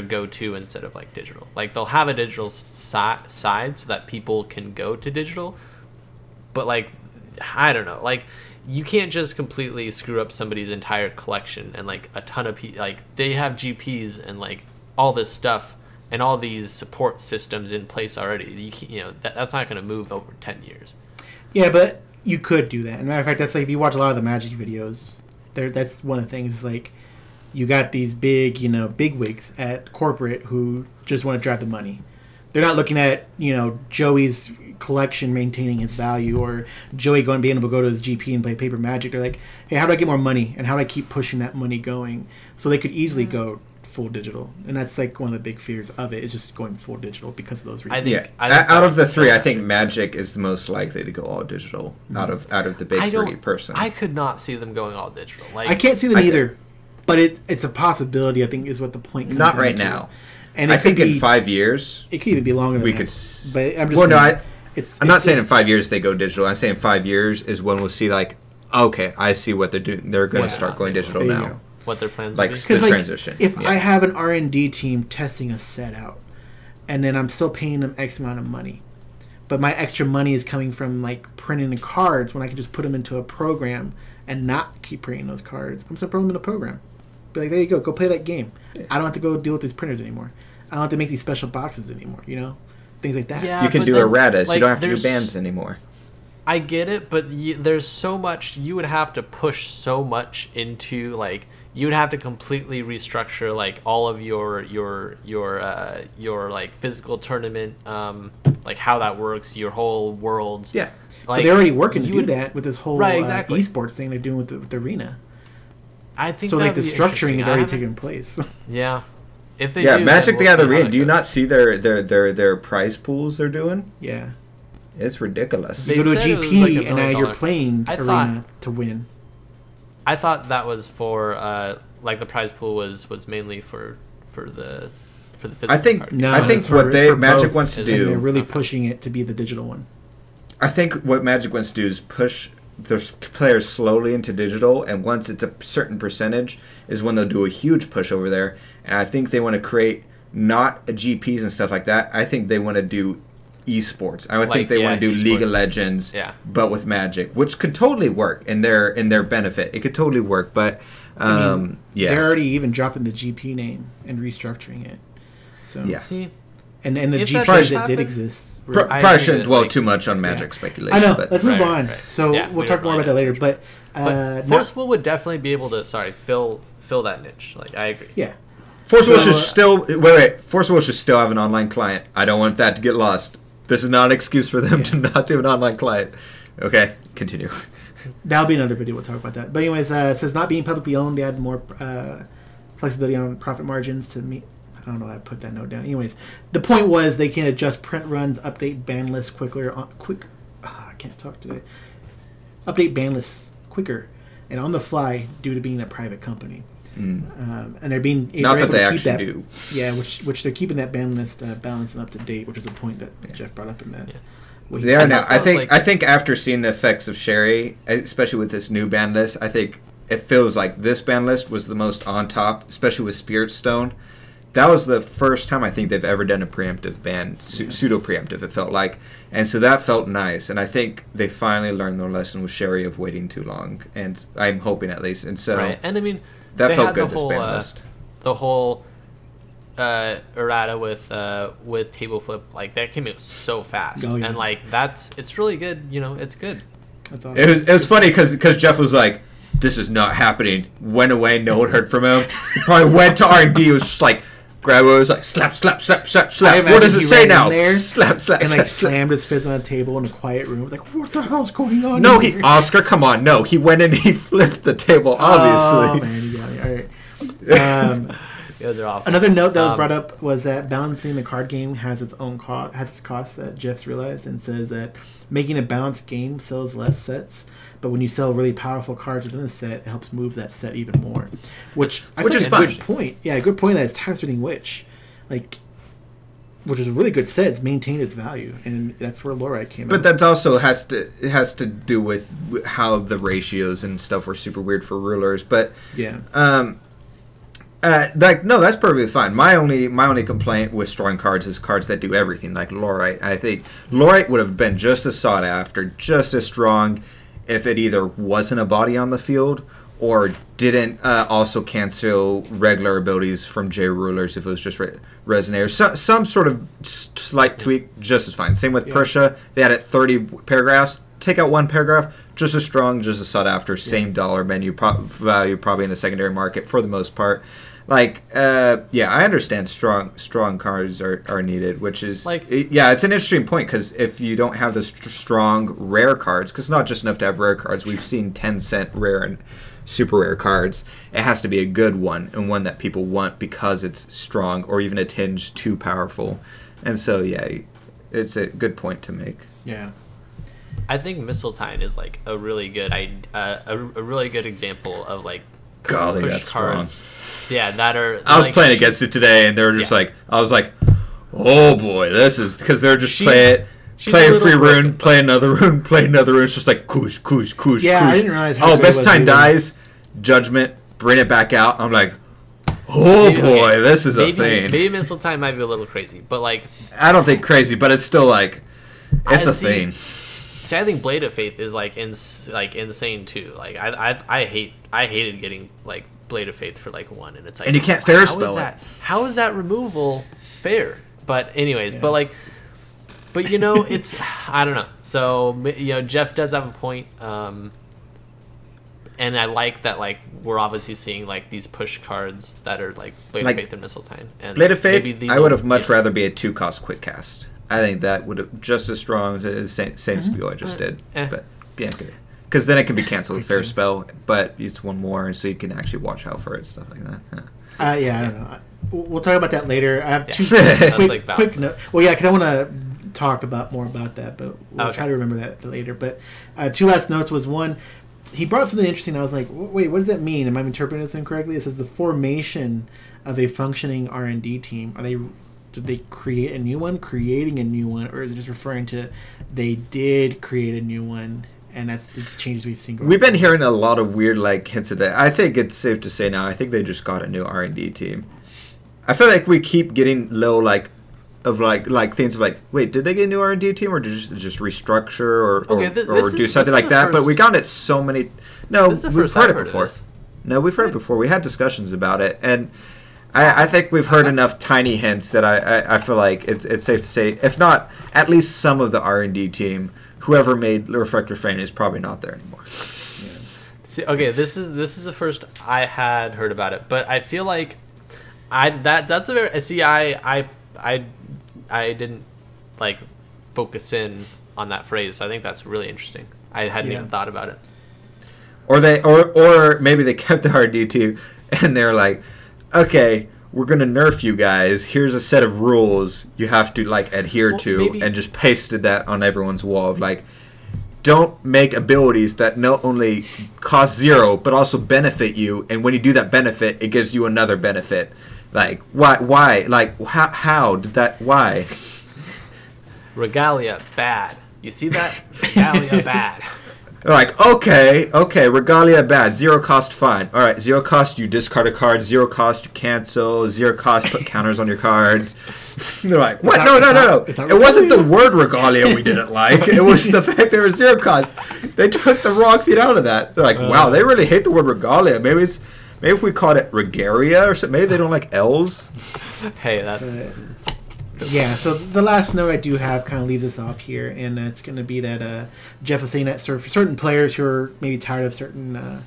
go-to instead of like digital. Like they'll have a digital side so that people can go to digital. But like, I don't know, like you can't just completely screw up somebody's entire collection and like a ton of like they have GPs and like all this stuff and all these support systems in place already. That's not going to move over 10 years. Yeah, but you could do that. As a matter of fact, that's like if you watch a lot of the Magic videos, that's one of the things. Like, you got these big wigs at corporate who just want to drive the money. They're not looking at Joey's collection maintaining its value or Joey being able to go to his GP and play paper Magic. They're like, hey, how do I get more money and how do I keep pushing that money going? So they could easily go full digital, and that's like one of the big fears of it is just going full digital because of those reasons. Out of the three, I think Magic is the most likely to go all digital out of the big three. Personally, I could not see them going all digital. Like I can't see them either, but it's a possibility. I think is what the point comes not down right to. now. And I think in 5 years it could even be longer. We than could. That. But I'm just. I'm not saying in 5 years they go digital. I'm saying 5 years is when we'll see like, okay, I see what they're doing. They're going to start going digital now. What their plans like will be. the transition. If I have an R&D team testing a set out, and then I'm still paying them X amount of money, but my extra money is coming from like printing the cards when I can just put them into a program and not keep printing those cards, I'm still putting them in a program. Be like, there you go play that game. I don't have to go deal with these printers anymore. I don't have to make these special boxes anymore. Things like that. Yeah, you can do erratas. You don't have to do bands anymore. I get it, but there's so much you would have to push so much into like. You would have to completely restructure like all of your like physical tournament, like how that works, your whole worlds. Yeah, like but they're already working to do that with this whole exactly. esports thing they're doing with the arena. I think so. Like the structuring is already taking place. Yeah, if they Magic the Gathering. Do you not see their prize pools they're doing? Yeah, it's ridiculous. You go to a GP and now you're playing arena to win. I thought that was for like the prize pool was mainly for the physical. I think card. what Magic wants to do. They're really pushing it to be the digital one. I think what Magic wants to do is push their players slowly into digital, and once it's a certain percentage, is when they'll do a huge push over there. And I think they want to create not GPs and stuff like that. I think they want to do esports. I would think they want to do League of Legends, but with Magic, which could totally work in their benefit. It could totally work, but they're already even dropping the GP name and restructuring it. So see, and the GPs that did exist. Probably shouldn't dwell too much on Magic speculation. I know. But let's move on. So we'll talk more about that later. But Force Will would definitely be able to. Sorry, fill fill that niche. Like, I agree. Yeah. Force Will should still wait. Force Will should still have an online client. I don't want that to get lost. This is not an excuse for them to not do an online client. Okay, continue. That'll be another video. We'll talk about that. But anyways, it says not being publicly owned, they had more flexibility on profit margins to meet. I don't know why I put that note down. Anyways, the point was they can adjust print runs, update ban lists I can't talk today. Update ban lists quicker and on the fly due to being a private company. And they're being not that they actually do. Yeah, which they're keeping that ban list balanced and up to date, which is a point that Jeff brought up in that. Yeah. They are now. I think after seeing the effects of Sherry, especially with this new ban list, I think it feels like this ban list was the most on top, especially with Spirit Stone. That was the first time I think they've ever done a preemptive ban, pseudo preemptive. It felt like, and so that felt nice. And I think they finally learned their lesson with Sherry of waiting too long, and I'm hoping at least. And so, right. And I mean, that felt good. This ban list, the whole errata with table flip, like that came out so fast, and like it's really good. You know, it's good. That's awesome. It was funny because Jeff was like, "This is not happening." Went away, no one heard from him. He probably went to R&D. Was just like. Grab it, was like slap, slap, slap, slap, slap. What does it say now? Slap, slap, and slap, like slammed his fist on the table in a quiet room. It was like, what the hell's going on? No, Oscar, come on, no. He went in and he flipped the table, obviously. Oh man, you got me. All right. Those are awful. Another note that was brought up was that balancing the card game has its own costs that Jeff's realized, and says that making a balanced game sells less sets, but when you sell really powerful cards within the set, it helps move that set even more. Which is a good point. Yeah, a good point that it's time splitting which is a really good set. It's maintained its value, and that's where Lorite came in. But that also has to do with how the ratios and stuff were super weird for rulers. But yeah. No, that's perfectly fine. My only complaint with strong cards is cards that do everything, like Lorite. I think Lorite would have been just as sought after, just as strong, if it either wasn't a body on the field or didn't also cancel regular abilities from J rulers if it was just Resonators. Some sort of slight tweak, just as fine. Same with Persia. They had it 30 paragraphs. Take out one paragraph, just as strong, just as sought after, same dollar menu value probably in the secondary market for the most part. Like, I understand strong cards are needed, which is it's an interesting point because if you don't have the strong rare cards, because it's not just enough to have rare cards. We've seen 10-cent rare and super rare cards. It has to be a good one and one that people want because it's strong or even a tinge too powerful. And so it's a good point to make. Yeah. I think Mistletoe is like a really good a really good example of like golly, push that's cards. strong. Yeah, that are. I was playing against it today, and they were just like, I was like, oh boy, this is because they're just play a free rune, play another rune, play another rune. It's just like koosh. Yeah, I didn't realize. How Mistletoe dies, Judgment, bring it back out. I'm like. Oh boy, this is a thing. Maybe Mistletoe might be a little crazy, but like I don't think crazy, but it's still like it's a thing. See, I think Blade of Faith is like insane too. Like I hated getting like Blade of Faith for like one, and it's like and you can't fair spell it. How is that removal fair? But anyways, but you know it's I don't know. So you know Jeff does have a point. And I like that, like, we're obviously seeing, like, these push cards that are, like, Blade of Faith and Mistletoe. And Blade of Faith, I would have much rather be a 2-cost quick cast. I think that would have just as strong as the same spiel I just did. But, yeah, because then it can be canceled with fair spell, but it's one more, and so you can actually watch out for it and stuff like that. I don't know. We'll talk about that later. I have two quick notes. Well, yeah, because I want to talk more about that, but we'll try to remember that later. But two last notes was one... He brought up something interesting. I was like, wait, what does that mean? Am I interpreting this incorrectly? It says the formation of a functioning R&D team. Did they create a new one, creating a new one, or is it just referring to they did create a new one, and that's the changes we've seen going We've been hearing a lot of weird hints of that. I think it's safe to say now, I think they just got a new R&D team. I feel like we keep getting low things of like, wait, did they get a new R&D team or did they just restructure or do something like that? But we got it so many. No, we've heard it before. No, we've heard it before. We had discussions about it, and I think we've heard enough tiny hints that I feel like it's safe to say, if not at least some of the R&D team, whoever made Refractor Frame is probably not there anymore. See, okay, this is the first I had heard about it, but I feel like that's a very I didn't like focus in on that phrase. So I think that's really interesting. I hadn't even thought about it. Or maybe they kept the RD2 and they're like, okay, we're gonna nerf you guys. Here's a set of rules you have to like adhere to, and just pasted that on everyone's wall of like, don't make abilities that not only cost 0 but also benefit you, and when you do that benefit, it gives you another benefit. Like why? Like how did that? Why? Regalia bad. You see that? Regalia bad. Like, okay, Regalia bad. 0 cost, fine. All right, 0 cost, you discard a card. 0 cost, you cancel. 0 cost, put counters on your cards. They're like, what? No. It wasn't the word Regalia we didn't like. It was the fact there was 0 cost. They took the wrong thing out of that. They're like, wow, they really hate the word Regalia. Maybe if we called it Regaria or something. Maybe they don't like L's. Hey, that's... Yeah, so the last note I do have kind of leaves us off here, and it's going to be that Jeff was saying that for certain players who are maybe tired of certain,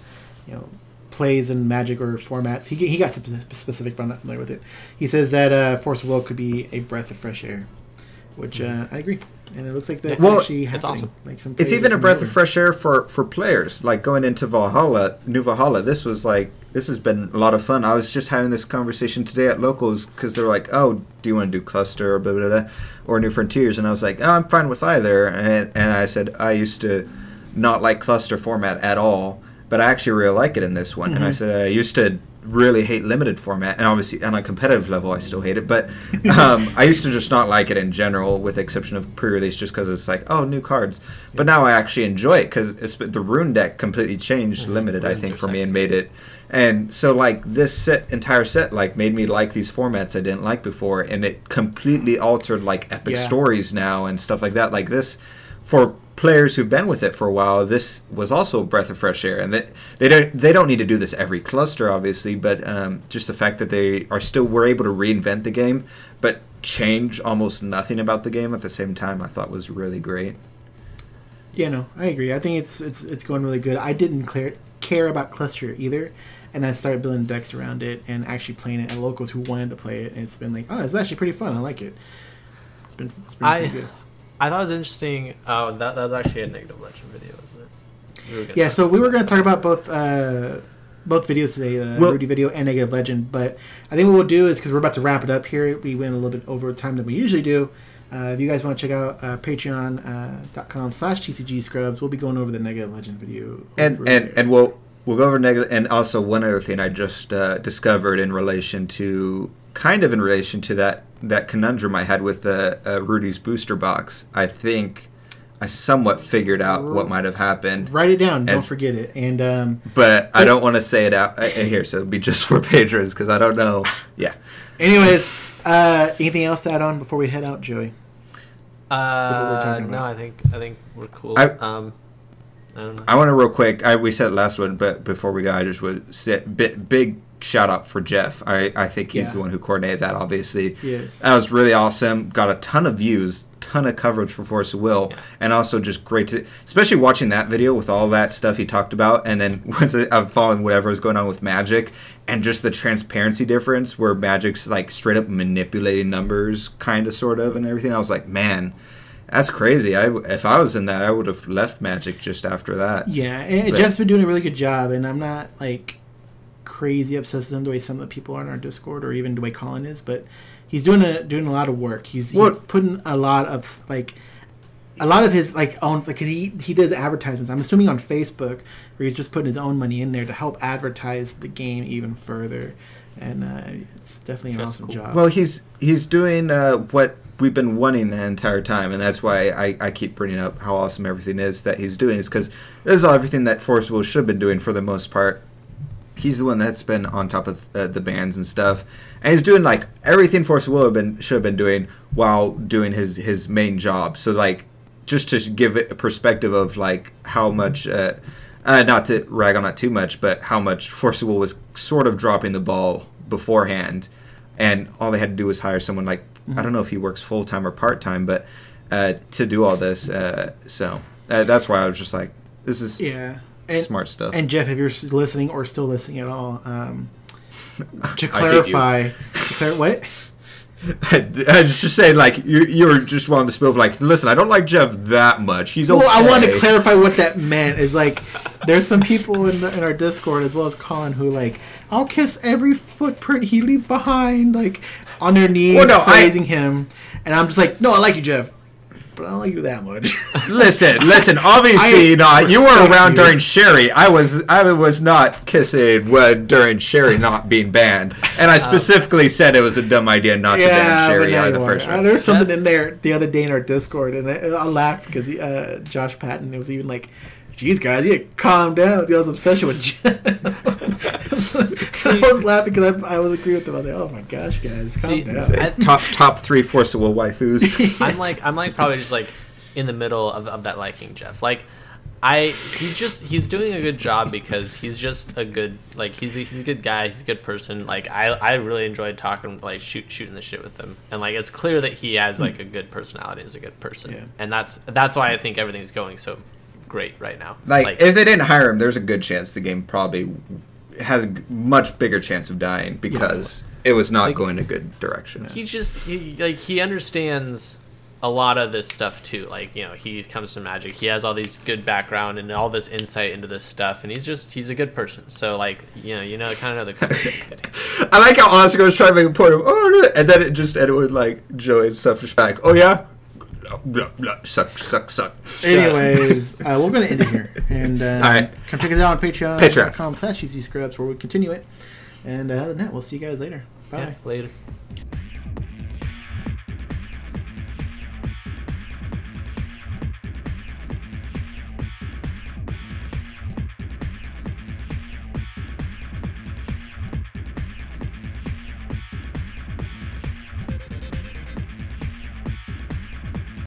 plays in Magic or formats, he got specific, but I'm not familiar with it. He says that Force of Will could be a breath of fresh air, which I agree. And it looks like that's actually happening. It's awesome. Like it's even a breath of fresh air for players. Like going into New Valhalla, this has been a lot of fun. I was just having this conversation today at locals because they're like, oh, do you want to do Cluster or blah, blah, blah, or New Frontiers? And I was like, oh, I'm fine with either. And I said, I used to not like Cluster format at all, but I actually really like it in this one. Mm-hmm. And I said, I used to really hate limited format, and obviously on a competitive level I still hate it, but I used to just not like it in general, with the exception of pre-release, just because it's like, oh, new cards. But now I actually enjoy it because the rune deck completely changed limited, I think, for me, and made it. And so like this entire set like made me like these formats I didn't like before, and it completely altered like epic stories now and stuff like that. Like this, for players who've been with it for a while, this was also a breath of fresh air. And they don't need to do this every cluster, obviously, but just the fact that they were able to reinvent the game, but change almost nothing about the game at the same time, I thought was really great. Yeah, no, I agree. I think it's going really good. I didn't care about cluster either, and I started building decks around it and actually playing it at locals who wanted to play it, and it's been like, oh, it's actually pretty fun. I like it. It's been pretty good. I thought it was interesting. Oh, that was actually a Negative Legend video, wasn't it? So we were going to talk about both videos today, Rudy video and Negative Legend. But I think what we'll do is, because we're about to wrap it up here, we went a little bit over time than we usually do. If you guys want to check out patreon.com/TCG Scrubs, we'll be going over the Negative Legend video. And we'll go over negative. And also one other thing I just discovered in relation to that conundrum I had with Rudy's booster box. I think I somewhat figured out what might have happened. Write it down. Don't forget it. And but I don't want to say it out here, so it'll be just for patrons because I don't know. Yeah. Anyways, anything else to add on before we head out, Joey? No, I think we're cool. I don't know. I want to real quick. We said it last one, but before we go, I just would say big shout out for Jeff. I think he's the one who coordinated that, obviously. Yes. That was really awesome. Got a ton of views, ton of coverage for Force of Will, and also just great to, especially watching that video with all that stuff he talked about, and then I'm following whatever was going on with Magic, and just the transparency difference where Magic's like straight up manipulating numbers, kind of, sort of, and everything. I was like, man, that's crazy. If I was in that, I would have left Magic just after that. Yeah, and Jeff's been doing a really good job, and I'm not like crazy obsessed with him the way some of the people are on our Discord, or even the way Colin is, but he's doing a lot of work. He's putting a lot of his like own, like he does advertisements. I'm assuming on Facebook, where he's just putting his own money in there to help advertise the game even further, and it's definitely an awesome job. Well, he's doing what we've been wanting the entire time, and that's why I keep bringing up how awesome everything is that he's doing. Is because this is everything that Force Will should have been doing for the most part. He's the one that's been on top of the bands and stuff, and he's doing like everything Force Will should have been doing while doing his main job. So like, just to give it a perspective of like how much, not to rag on that too much, but how much Force Will was sort of dropping the ball beforehand, and all they had to do was hire someone like, I don't know if he works full time or part time, but to do all this. So that's why I was just like, this is smart stuff. And Jeff, if you're listening or still listening at all, to clarify, what? I was just saying, like, you were just on the spill of, like, listen, I don't like Jeff that much. He's okay. Well, I wanted to clarify what that meant. Is like, there's some people in our Discord as well as Colin who, like, I'll kiss every footprint he leaves behind, like, on their knees, praising him. And I'm just like, no, I like you, Jeff. But I don't like you that much. Listen. Obviously, not. You were around during Sherry. I was not kissing during Sherry not being banned, and I specifically said it was a dumb idea not to ban Sherry out of the first round. There was something in there the other day in our Discord, and I laughed because Josh Patton, it was even like, "Geez, guys, you calm down with y'all's obsession with Jeff." So I was laughing because I was agreeing with them. I was like, "Oh my gosh, guys, calm down." Top 3 forcible waifus. I'm like probably just like in the middle of that liking Jeff. Like he's doing a good job because he's just a good, like, he's a good guy. He's a good person. Like I really enjoyed talking, like shooting the shit with him. And like it's clear that he has like a good personality. He's a good person. Yeah. And that's why I think everything's going so great right now. Like if they didn't hire him, there's a good chance the game probably has a much bigger chance of dying because it was not going a good direction. He understands a lot of this stuff too. Like, you know, he comes from Magic. He has all these good background and all this insight into this stuff, and he's a good person. So like, kind of know the kind of I like how Oscar was trying to make a point of and then it just ended with like Joey and stuff just back. Oh yeah. Suck. Anyways, we're going to end it here. And all right. Come check us out on Patreon.com/EasyScrubs where we continue it. And other than that, we'll see you guys later. Bye. Yeah, later.